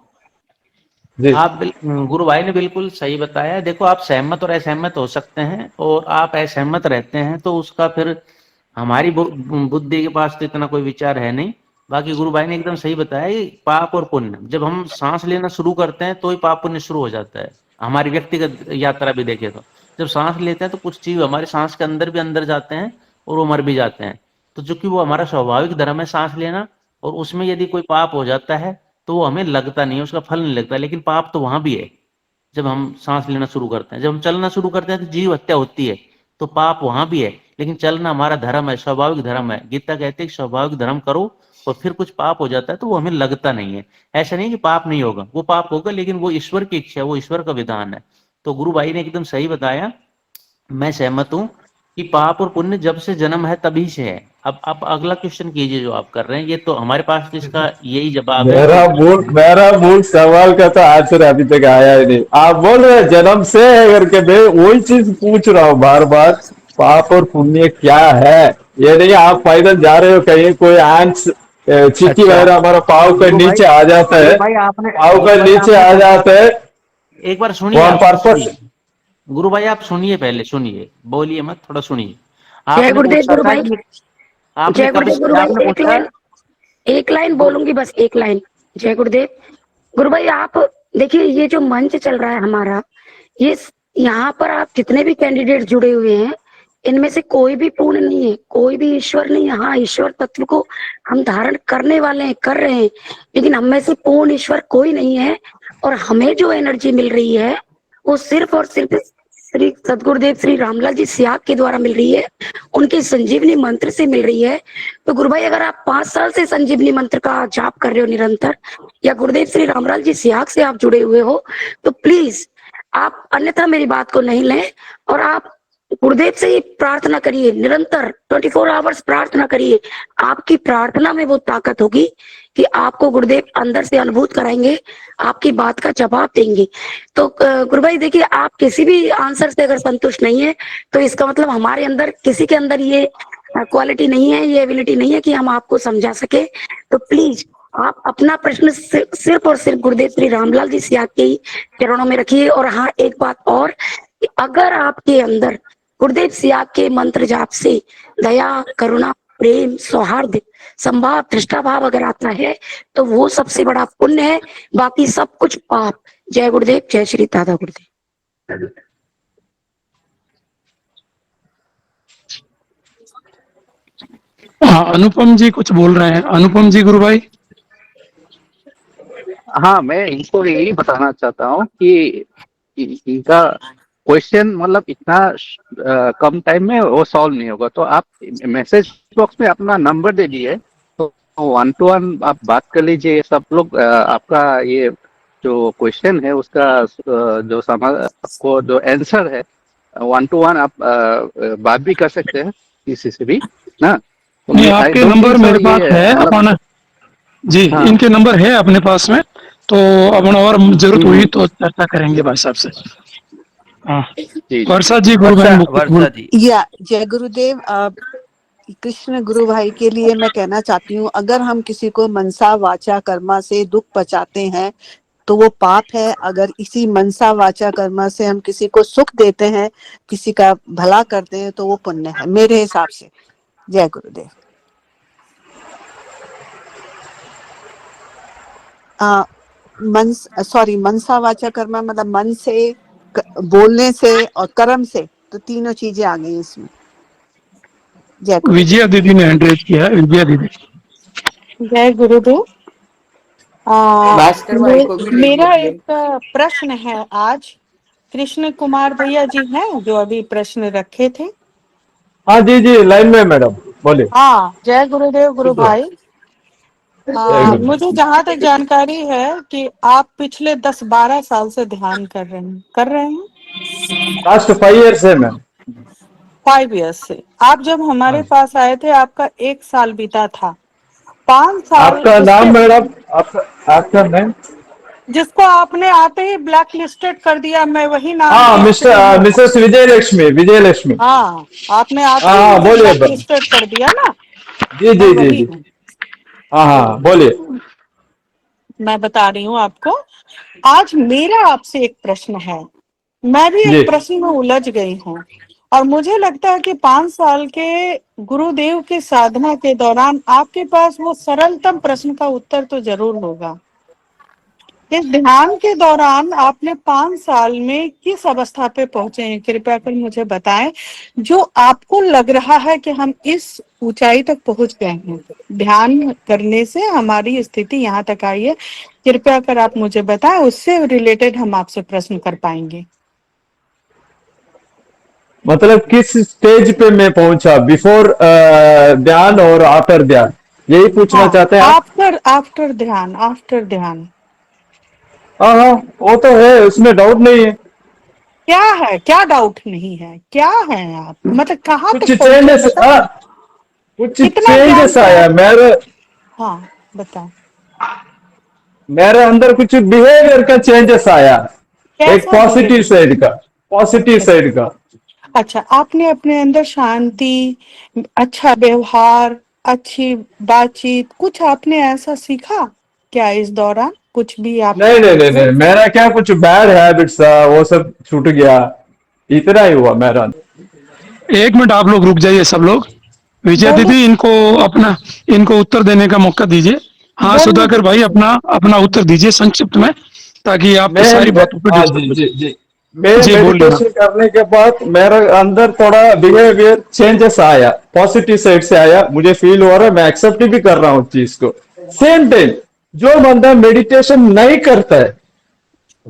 जी, आप गुरु भाई ने बिल्कुल सही बताया। देखो, आप सहमत और असहमत हो सकते हैं, और आप असहमत रहते हैं तो उसका फिर हमारी बुद्धि के पास तो इतना कोई विचार है नहीं। बाकी गुरु भाई ने एकदम सही बताया कि पाप और पुण्य, जब हम सांस लेना शुरू करते हैं तो ही पाप पुण्य शुरू हो जाता है। हमारी व्यक्तिगत यात्रा भी देखे तो जब सांस लेते हैं तो कुछ चीज हमारे सांस के अंदर भी अंदर जाते हैं और वो मर भी जाते हैं। तो चूंकि वो हमारा स्वाभाविक धर्म है सांस लेना, और उसमें यदि कोई पाप हो जाता है तो वो हमें लगता नहीं है, उसका फल नहीं लगता। लेकिन पाप तो वहां भी है जब हम सांस लेना शुरू करते हैं। जब हम चलना शुरू करते हैं तो जीव हत्या होती है, तो पाप वहां भी है। लेकिन चलना हमारा धर्म है, स्वाभाविक धर्म है। गीता कहते हैं कि स्वाभाविक धर्म करो और फिर कुछ पाप हो जाता है तो वो हमें लगता नहीं है। ऐसा नहीं कि पाप नहीं होगा, वो पाप होगा, लेकिन वो ईश्वर की इच्छा है, वो ईश्वर का विधान है। तो गुरु भाई ने एकदम सही बताया, मैं सहमत हूं कि पाप और पुण्य जब से जन्म है तभी से है। अब आप अगला क्वेश्चन कीजिए जो आप कर रहे हैं, ये तो हमारे पास तो इसका यही जवाब है। मेरा मूल सवाल का तो आंसर अभी तक आया ही नहीं। आप बोल रहे हैं जन्म से है करके, मैं वही चीज पूछ रहा हूँ बार बार, पाप और पुण्य क्या है? ये नहीं आप पैदल जा रहे हो कहीं, कोई आंच चिट्ठी वगैरह हमारा पाव के नीचे आ जाता है, पाव के नीचे आ जाता है। एक बार सुनिए गुरु भाई, आप सुनिए, पहले सुनिए, बोलिए मत, थोड़ा सुनिए। जय गुरुदेव गुरु भाई। आपने जय गुरुदेव गुरु भाई। एक लाइन बोलूंगी, बस एक लाइन। जय गुरुदेव गुरु भाई। आप देखिए, ये जो मंच चल रहा है हमारा, ये यहाँ पर आप जितने भी कैंडिडेट जुड़े हुए हैं, इनमें से कोई भी पूर्ण नहीं है, कोई भी ईश्वर नहीं है। हाँ, ईश्वर तत्व को हम धारण करने वाले हैं, कर रहे हैं, लेकिन हम में से पूर्ण ईश्वर कोई नहीं है। और हमें जो एनर्जी मिल रही है वो सिर्फ और सिर्फ श्री सदगुरुदेव श्री रामलाल जी सियाग के द्वारा मिल रही है, उनके संजीवनी मंत्र से मिल रही है। तो गुरु भाई, अगर आप 5 साल से संजीवनी मंत्र का जाप कर रहे हो निरंतर, या गुरुदेव श्री रामलाल जी सियाग से आप जुड़े हुए हो, तो प्लीज आप अन्यथा मेरी बात को नहीं लें और आप गुरुदेव से ही प्रार्थना करिए, निरंतर 24 आवर्स प्रार्थना करिए। आपकी प्रार्थना में वो ताकत होगी कि आपको गुरुदेव अंदर से अनुभूत कराएंगे, आपकी बात का जवाब देंगे। तो गुरु भाई देखिए, आप किसी भी आंसर से अगर संतुष्ट नहीं है तो इसका मतलब हमारे अंदर, किसी के अंदर ये क्वालिटी नहीं है, ये एबिलिटी नहीं है कि हम आपको समझा सके। तो प्लीज आप अपना प्रश्न सिर्फ और सिर्फ गुरुदेव श्री रामलाल जी सियाग के ही चरणों में रखिए। और हाँ, एक बात और, कि अगर आपके अंदर गुरुदेव सियाग के मंत्र जाप से दया, करुणा, प्रेम, सौहार्द, संभाव, दृष्टा भाव अगर आता है तो वो सबसे बड़ा पुण्य है, बाकी सब कुछ पाप। जय गुरुदेव, जय श्री दादा गुरुदेव। हाँ, अनुपम जी कुछ बोल रहे हैं। अनुपम जी गुरु भाई। हाँ, मैं इनको यही बताना चाहता हूँ कि इनका क्वेश्चन मतलब इतना कम टाइम में वो सॉल्व नहीं होगा। तो आप मैसेज बॉक्स में अपना नंबर दे दिए, तो 1 to 1 आप बात कर लीजिए। सब लोग आपका ये जो क्वेश्चन है उसका जो आपको जो आंसर है 1 to 1 आप बात भी कर सकते हैं किसी से भी ना। तो नहीं, आपके नंबर मेरे पास है अपना जी। हाँ। इनके नंबर है अपने पास में, तो अब और जरूरत हुई तो चर्चा करेंगे भाई साहब से। हाँ, वर्षा जी गुरु भाई। या जय गुरुदेव। कृष्ण गुरु भाई के लिए मैं कहना चाहती हूँ, अगर हम किसी को मनसा वाचा कर्मा से दुख पहुंचाते हैं तो वो पाप है। अगर इसी मनसा वाचा कर्मा से हम किसी को सुख देते हैं, किसी का भला करते हैं, तो वो पुण्य है मेरे हिसाब से। जय गुरुदेव। मनसा वाचा कर्मा मतलब मन से, बोलने से और कर्म से, तो तीनों चीजें आ गई इसमें। जय गुरुदेव। विजया दीदी ने हैंड रेज किया है, विजया दीदी। जय गुरुदेव। मास्टर भाई को भी ले मेरा लीजिए। एक प्रश्न है आज। कृष्ण कुमार भैया जी हैं जो अभी प्रश्न रखे थे। हाँ जी जी, लाइन में मैडम, बोलिए। हाँ, जय गुरुदेव गुरु भाई। जय गुरु। मुझे जहाँ तक जानकारी है कि आप पिछले 10-12 साल से ध्यान कर रहे हैं। लास्ट 5 years है मैम। 5 years से। आप जब हमारे पास आए थे आपका 1 साल बीता था। 5 साल आपका उसके नाम मैडम, आपका नाम? जिसको आपने आते ही ब्लैक लिस्टेड कर दिया, मैं वही नाम हाँ, की स्त्री हूँ। मिसेस विजय लक्ष्मी, विजय लक्ष्मी। हाँ, आपने आते हाँ ही हाँ, मुझे बोलिए ब्लैक लिस्टेड कर दिया ना। जी मैं जी जी वही जी। हूँ। हाँ हाँ, बोलिए। मैं बता रही हूँ आपको। आज मेरा आपसे एक प्रश्न है। मैं भी जी। एक प्रश्न में उलझ गई हूँ और मुझे लगता है कि 5 साल के गुरुदेव की साधना के दौरान आपके पास वो सरलतम प्रश्न का उत्तर तो जरूर होगा। इस ध्यान के दौरान आपने 5 साल में किस अवस्था पे पहुंचे हैं, कृपया कर मुझे बताएं। जो आपको लग रहा है कि हम इस ऊंचाई तक पहुंच गए हैं, ध्यान करने से हमारी स्थिति यहाँ तक आई है। कृपया कर आप मुझे बताएं, उससे रिलेटेड हम आपसे प्रश्न कर पाएंगे। मतलब किस स्टेज पे मैं पहुंचा, बिफोर ध्यान और आफ्टर ध्यान, यही पूछना हाँ, चाहते हैं आप? आफ्टर ध्यान। हाँ हाँ, वो तो है, उसमें डाउट नहीं है। क्या है, क्या डाउट नहीं है, क्या है आप, मतलब कहाँ कुछ तक पहुंचे चेंजेस, बताइए। हाँ, कुछ कितना ज्ञान चेंजेस आया प्राप्त। मेरे हाँ, बताओ। मेरे अंदर, कुछ बिहेवियर का चेंजेस आया। एक कैसा पॉजिटिव बिहेवियर। साइड का, पॉजिटिव साइड का। अच्छा, आपने अपने अंदर शांति, अच्छा व्यवहार, अच्छी बातचीत, कुछ आपने ऐसा सीखा क्या इस दौरान, कुछ भी नहीं आपको। नहीं नहीं नहीं, मेरा क्या, कुछ बैड हैबिट्स था वो सब छूट गया, इतना ही हुआ मेरा। एक मिनट आप लोग रुक जाइए, सब लोग। विजय बोलो दीदी, इनको उत्तर देने का मौका दीजिए। हाँ बोलो। सुधाकर भाई, अपना अपना उत्तर दीजिए संक्षिप्त में, ताकि आप सारी बातों पर हाँ जी डिस्कस। जी जी। मैं जी बोलिए। हाँ, मेडिटेशन करने के बाद मेरे अंदर थोड़ा बिहेवियर चेंजेस आया, पॉजिटिव साइड से आया, मुझे फील हो रहा है, मैं एक्सेप्ट भी कर रहा हूँ उस चीज को। सेम टाइम, जो बंदा मेडिटेशन नहीं करता है,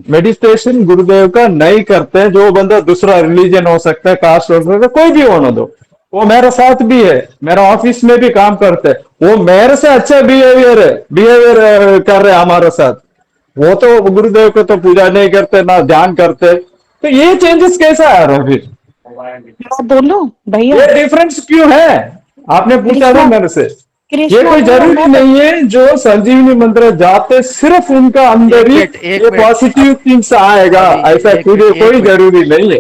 मेडिटेशन गुरुदेव का नहीं करते हैं, जो बंदा दूसरा रिलीजन हो सकता है, कास्ट हो सकता है, कोई भी होना दो, वो मेरे साथ भी है, मेरा ऑफिस में भी काम करते हैं, वो मेरे से अच्छा बिहेवियर कर रहे हैं हमारे साथ। वो तो गुरुदेव को तो पूजा नहीं करते, ना ध्यान करते, तो ये चेंजेस कैसा आ रहा है फिर? मैं बोलूं भैया। ये डिफरेंस क्यों है? आपने पूछा था कृष्णा मेरे से। ये कृष्णा कोई भैया, जरूरी नहीं है जो संजीवनी मंत्र जाते सिर्फ उनका अंदर ही एक ये मिनट पॉजिटिव अब थिंग्स आएगा, अभी ऐसा एक मिनट कोई जरूरी नहीं है।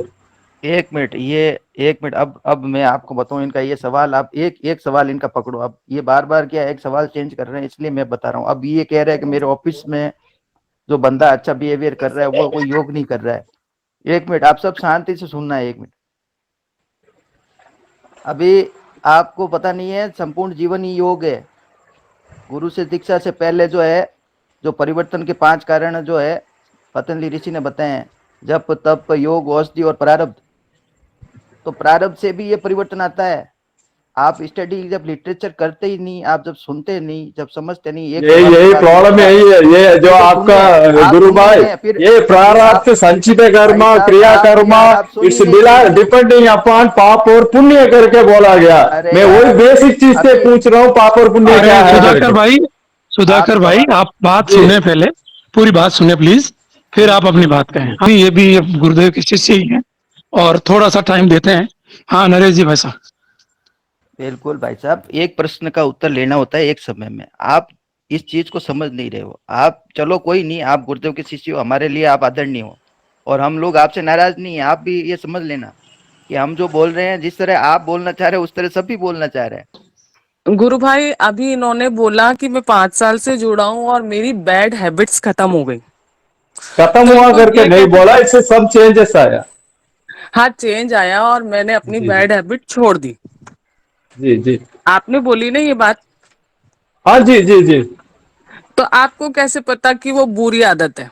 एक मिनट ये एक मिनट अब मैं आपको बताऊं, इनका ये सवाल, आप एक एक सवाल इनका पकड़ो। अब ये बार बार क्या एक सवाल चेंज कर रहे हैं, इसलिए मैं बता रहा हूँ। अब ये कह रहे हैं कि मेरे ऑफिस में जो बंदा अच्छा बिहेवियर कर रहा है वो कोई योग नहीं कर रहा है। एक मिनट, आप सब शांति से सुनना है, एक मिनट। अभी आपको पता नहीं है, संपूर्ण जीवन ही योग है। गुरु से दीक्षा से पहले जो है, जो परिवर्तन के 5 कारण जो है पतंजलि ऋषि ने बताए हैं, जप तप योग औषधि और प्रारब्ध। तो प्रारब्ध से भी ये परिवर्तन आता है। आप स्टडी जब लिटरेचर करते ही नहीं, आप जब सुनते नहीं, जब समझते नहीं, एक तो आपके यही पास प्रॉब्लम दीक्षा, यही है, ये जो फिर तो आपका सुनिए, आप गुरु सुनिए भाई, मैं फिर ये आप प्रारब्ध संचित भाई कर्मा, साहब, क्रिया आप कर्मा, यार आप सुन इट्स ही नहीं बिला रहे। डिपेंडिंग अपॉन पाप और पुण्य करके बोला गया। अरे मैं वही यार, बेसिक चीज से अभी पूछ रहा हूँ, पाप और पुण्य अरे क्या है सुधाकर करके। भाई, आप सुधाकर भाई, सवाल, आप बात जी सुने पहले, पूरी बात सुने प्लीज, फिर आप अपनी बात कहें। हम ये भी गुरुदेव के शिष्य ही हैं और थोड़ा सा टाइम देते हैं। हाँ नरेश जी भाई साहब। बिल्कुल भाई साहब, एक प्रश्न का उत्तर लेना होता है एक समय में। आप इस चीज को समझ नहीं रहे हो। आप चलो कोई नहीं, आप गुरुदेव के शिष्य हो, हमारे लिए आप आदरणीय हो, और हम लोग आपसे नाराज नहीं है। आप भी ये समझ लेना कि हम जो बोल रहे हैं, जिस तरह आप बोलना चाह रहे हो उस तरह सभी बोलना चाह रहे हैं। गुरु भाई, अभी इन्होंने बोला कि मैं 5 साल से जुड़ा हूँ और मेरी बैड हैबिट्स खत्म हो गई। खत्म तो हुआ इनको करके ये नहीं कैसे बोला, पता। इससे सब चेंजेस आया। हाँ, चेंज आया और मैंने अपनी जी जी बैड हैबिट छोड़ दी। जी जी। आपने बोली ना ये बात, हाँ जी जी जी। तो आपको कैसे पता कि वो बुरी आदत है।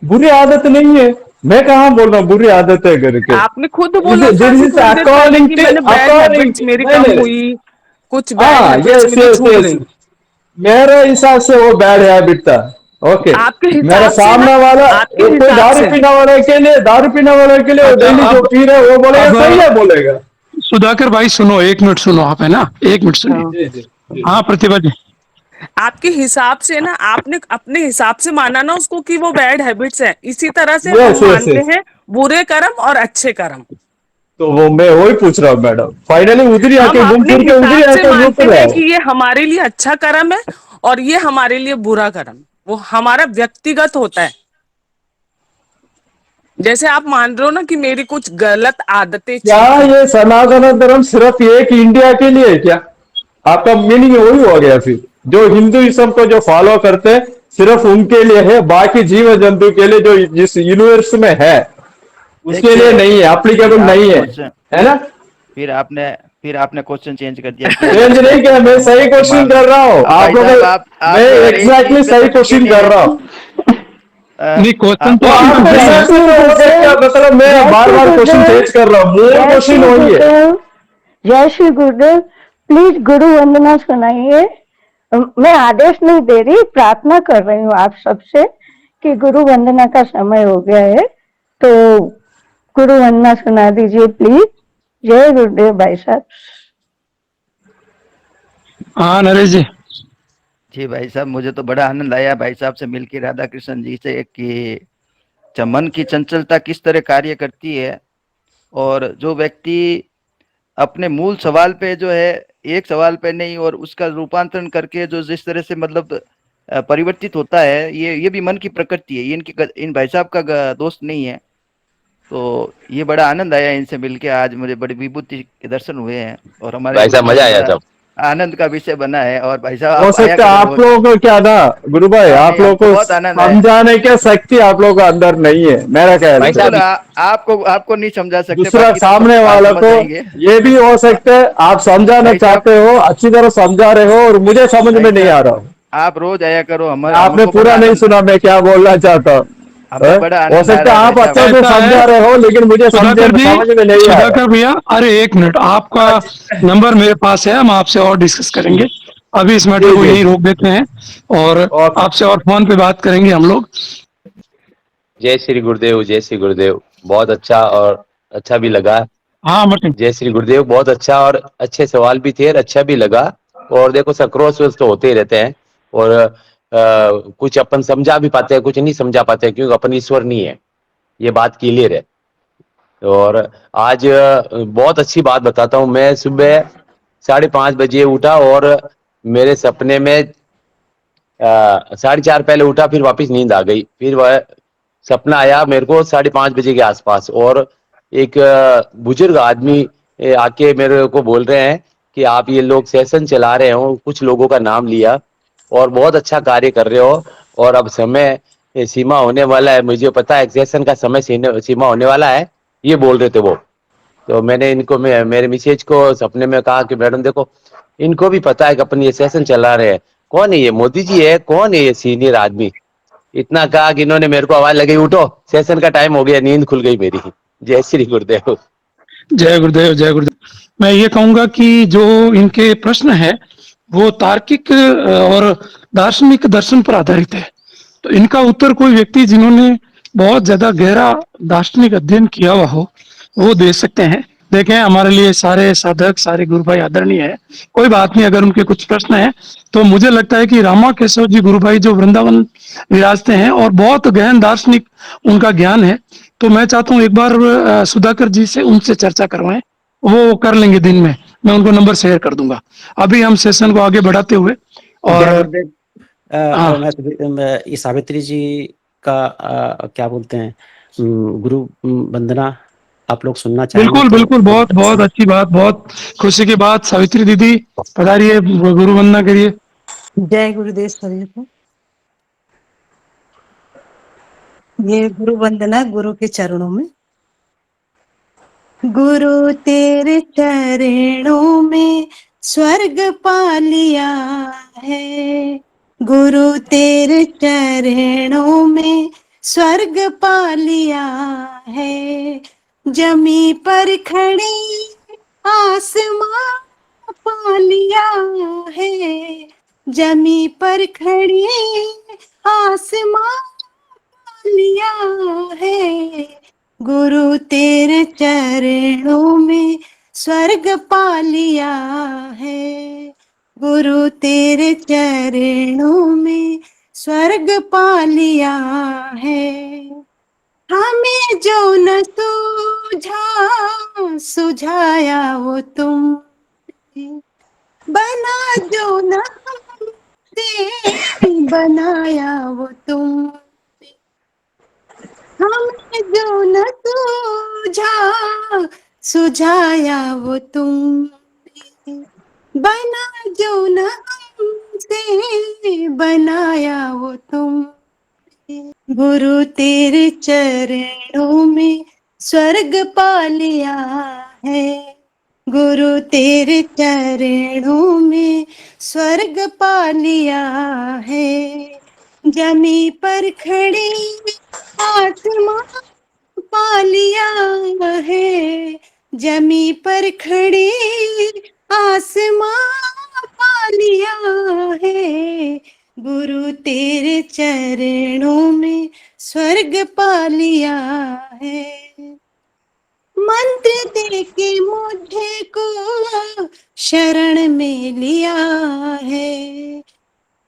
बुरी आदत नहीं है, मैं कहाँ बोल रहा हूँ बुरी आदत है करके। आपने खुद बोला था दिस अभी इज थोड़ी देर पहले अकॉर्डिंग कि टू, मैंने बैड अकॉर्डिंग, हैबिट्स मेरी नहीं कम नहीं, हुई। कुछ बैड हाँ हैबिट्स यस मुझे यस छूट यस, गई। मेरे हिसाब से वो बैड हैबिट था। ओके, आपके मेरा हिसाब से ना, सामने वाला आपके वो कोई हिसाब दारू से। पीने वाले के लिए, दारू पीने वाले के लिए अच्छा डेली जो अब पी रहे हैं, वो बोलेगा सही है, अब बोलेगा। सुधाकर भाई सुनो, एक मिनट सुनो आप, है ना, एक मिनट सुनिए। हाँ। जी जी जी। हाँ प्रतिभा जी। आपके हिसाब से ना, आपने अपने हिसाब से माना ना उसको कि वो बैड हैबिट्स है, इसी तरह से हम यस यस मानते यस, हैं बुरे कर्म और अच्छे कर्म। तो वो मैं वही पूछ रहा हूँ मैडम, फाइनली उधर ही हम आके घूम अपने फिर के उधर ही हिसाब से आके रुक मानते रहे हैं हो। कि ये हमारे लिए अच्छा कर्म है और ये हमारे लिए बुरा कर्म। वो हमारा व्यक्तिगत होता है। जैसे आप मान रहे हो ना कि मेरी कुछ गलत आदतें क्या थी। ये सनातन धर्म सिर्फ एक इंडिया के लिए है क्या? आपका मीनिंग वही हो गया फिर, जो हिंदुइज्म को जो फॉलो करते हैं सिर्फ उनके लिए है, बाकी जीव जंतु के लिए जो जिस यूनिवर्स में है उसके लिए देखिए, नहीं है, फिर एप्लीकेबल नहीं आपने है। क्वेश्चन है ना? फिर आपने क्वेश्चन चेंज कर दिया कि चेंज नहीं किया, सनातन मैं धर्म सही को क्वेश्चन मार दो। कर रहा हूँ अब आप भाई लोग। साहब, मैं आप हर एक चीज एग्जैक्टली पे सही सच के क्वेश्चन लिए कर रहा हूँ। नहीं क्वेश्चन आप तो वो आपका आपके सही जय है। हिसाब से श्री तो हो सकता है, गुरुदेव, मतलब मैं जय बार श्री बार क्वेश्चन गुरुदेव, चेंज कर रहा हूँ, मूल जय क्वेश्चन श्री वही है। गुरुदेव, जय श्री गुरुदेव। प्लीज गुरु वंदना सुनाइए। मैं आदेश नहीं दे रही, प्रार्थना कर रही हूँ आप सबसे कि गुरु वंदना का समय हो गया है, तो गुरु वंदना सुना दीजिए प्लीज। जय गुरुदेव भाई साहब। हाँ नरेश जी। जी भाई साहब, मुझे तो बड़ा आनंद आया भाई साहब से मिलकर, राधा कृष्ण जी से, कि मन की चंचलता किस तरह कार्य करती है, और जो व्यक्ति अपने मूल सवाल पे जो है, एक सवाल पे नहीं, और उसका रूपांतरण करके जो जिस तरह से मतलब परिवर्तित होता है, ये भी मन की प्रकृति है, ये इन भाई साहब का दोस्त नहीं है। तो ये बड़ा आनंद आया इनसे मिलके, आज मुझे बड़ी विभूति के दर्शन हुए हैं, और हमारे भाई साहब गुरु मजा जीवन आया बड़ा सब। आनंद का विषय बना है। और भाई साहब हो आप आया सकता है करो आप रोज। लोगों को क्या था गुरु भाई, हाँ, आप नहीं, लोगों हमको को बहुत आनंद आया। समझाने की शक्ति आप लोगों को अंदर नहीं है, मेरा भाई कहना बिल्कुल, है। साहब आपको नहीं समझा सकते, दूसरा बाकी तो सामने सबकी बात वालों समझ को जाएंगे। ये भी हो सकता है आप समझाना भाई साहब, चाहते हो, अच्छी तरह समझा रहे हो और मुझे समझ भाई में नहीं आ साहब, रहा हूँ। आप रोज आया करो, आपने हमको बड़ा पूरा नहीं आनंद, सुना मैं क्या बोलना चाहता हूँ। हमें बड़ा हो आनंद आ सकता रहा है है भाई आप साहब। अच्छे से ऐसा है समझा रहे हो लेकिन मुझे सुधाकर जी, समझ में नहीं आ रहा। सुधाकर भैया, अरे एक मिनट, आपका नंबर मेरे पास है, हम आपसे और डिस्कस करेंगे। अभी इस मैटर जी को जी, यहीं रोक देते हैं और ओके। आपसे और फोन पे बात करेंगे हम लोग। जय श्री गुरुदेव, जय श्री गुरुदेव। बहुत अच्छा, और अच्छा भी लगा। हाँ मर्टिन। जय श्री गुरुदेव, बहुत अच्छा, और अच्छे सवाल भी थे और अच्छा भी लगा। और देखो सर, क्रॉस वर्ड्स तो होते ही रहते हैं, और कुछ अपन समझा भी पाते हैं, कुछ नहीं समझा पाते, क्योंकि अपन ईश्वर नहीं है, ये बात क्लियर है। और आज बहुत अच्छी बात बताता हूँ, मैं सुबह 5:30 बजे उठा, और मेरे सपने में 4:30 पहले उठा, फिर वापस नींद आ गई, फिर वह सपना आया मेरे को 5:30 बजे के आसपास, और एक बुजुर्ग आदमी आके मेरे को बोल रहे हैं कि आप ये लोग सेशन चला रहे हो, कुछ लोगों का नाम लिया, और बहुत अच्छा कार्य कर रहे हो, और अब समय सीमा होने वाला है, मुझे पता है सेशन का समय सीमा होने वाला है, ये बोल रहे थे वो। तो मैंने इनको, मेरे मिसेज को सपने में कहा कि मैडम देखो, इनको भी पता है कि अपन ये सेशन चला रहे हैं, कौन है ये, मोदी जी है, कौन है ये सीनियर आदमी। इतना कहा कि इन्होंने मेरे को आवाज लगी, उठो सेशन का टाइम हो गया, नींद खुल गई मेरी। जय श्री गुरुदेव। जय गुरुदेव, जय गुरुदेव। मैं ये कहूंगा कि जो इनके प्रश्न है वो तार्किक और दार्शनिक दर्शन पर आधारित है। तो इनका उत्तर कोई व्यक्ति जिन्होंने बहुत ज्यादा गहरा दार्शनिक अध्ययन किया हुआ हो वो दे सकते हैं। देखें, हमारे लिए सारे साधक, सारे गुरु भाई आदरणीय है, कोई बात नहीं। अगर उनके कुछ प्रश्न है तो मुझे लगता है कि रामा केशव जी गुरु भाई जो वृंदावन विराजते हैं और बहुत गहन दार्शनिक उनका ज्ञान है, तो मैं चाहता हूँ एक बार सुधाकर जी से उनसे चर्चा करवाएं। वो कर लेंगे दिन में, मैं उनको नंबर शेयर कर दूंगा। अभी हम सेशन को आगे बढ़ाते हुए, जय और गुरुदेव। हाँ ये सावित्री जी का क्या बोलते हैं, गुरु वंदना आप लोग सुनना चाहेंगे बिल्कुल तो बिल्कुल, मेरी बहुत तरफ बहुत से। अच्छी बात, बहुत खुशी की बात। सावित्री दीदी पधारिए, गुरु वंदना करिए। जय गुरुदेव सभी को। ये गुरु वंदना गुरु के चरणों में। गुरु तेरे चरणों में स्वर्ग पा लिया है, गुरु तेरे चरणों में स्वर्ग पा लिया है, जमी पर खड़ी आसमां पा लिया है, जमी पर खड़ी आसमां पा लिया है, गुरु तेरे चरणों में स्वर्ग पा लिया है, गुरु तेरे चरणों में स्वर्ग पा लिया है। हमें जो न सूझा सुझाया वो तुम, बना जो न हमसे बनाया वो तुम, हमें जो न सूझा सुझाया वो तुम, बना जो न हमसे बनाया वो तुम, गुरु तेरे चरणों में स्वर्ग पा लिया है, गुरु तेरे चरणों में स्वर्ग पा लिया है, जमी पर खड़ी आसमां पा लिया है, जमी पर खड़ी आसमां पा लिया है, गुरु तेरे चरणों में स्वर्ग पा लिया है। मंत्र दे के मुझे को शरण में लिया है,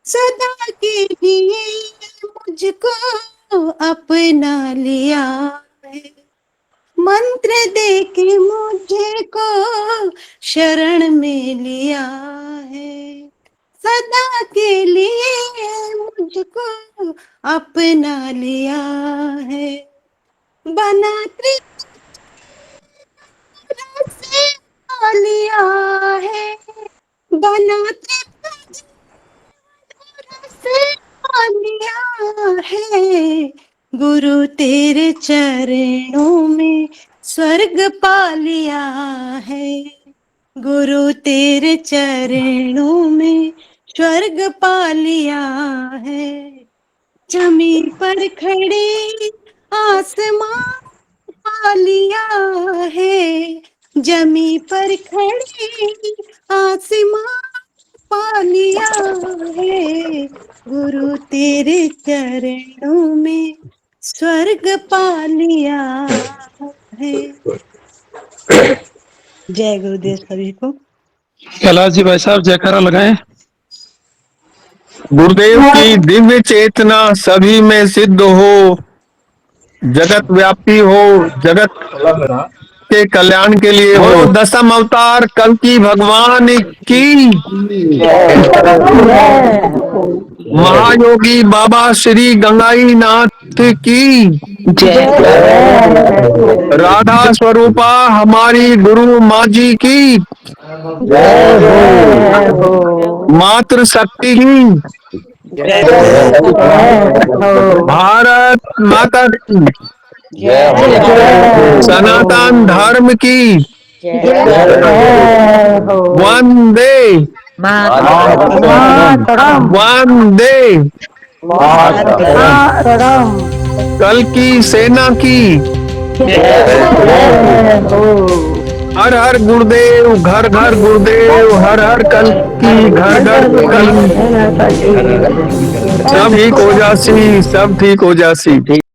सदा के लिए मुझको अपना लिया है, मंत्र दे के मुझे को शरण में लिया है, सदा के लिए मुझको अपना लिया है, बना से लिया है, बना से लिया है, गुरु तेरे चरणों में स्वर्ग पा लिया है, गुरु तेरे चरणों में स्वर्ग पा लिया है, जमीन पर खड़े आसमां पा लिया है, जमी पर खड़े आसमां पा लिया है, गुरु तेरे चरणों में स्वर्ग पा लिया है। जय गुरुदेव सभी को। कैलाश जी भाई साहब जयकारा लगाएं। गुरुदेव की दिव्य चेतना सभी में सिद्ध हो, जगत व्यापी हो, जगत के कल्याण के लिए हो। दसम अवतार कल की भगवान की, महायोगी बाबा श्री गंगाई नाथ की, राधा स्वरूपा हमारी गुरु माँ जी की, मातृ शक्ति की, भारत माता की, सनातन धर्म की, वंदे वंदे, कल की सेना की, हर हर गुरुदेव, घर घर गुरुदेव, हर हर कल की, घर घर कल, सब ठीक हो जासी, सब ठीक हो जासी।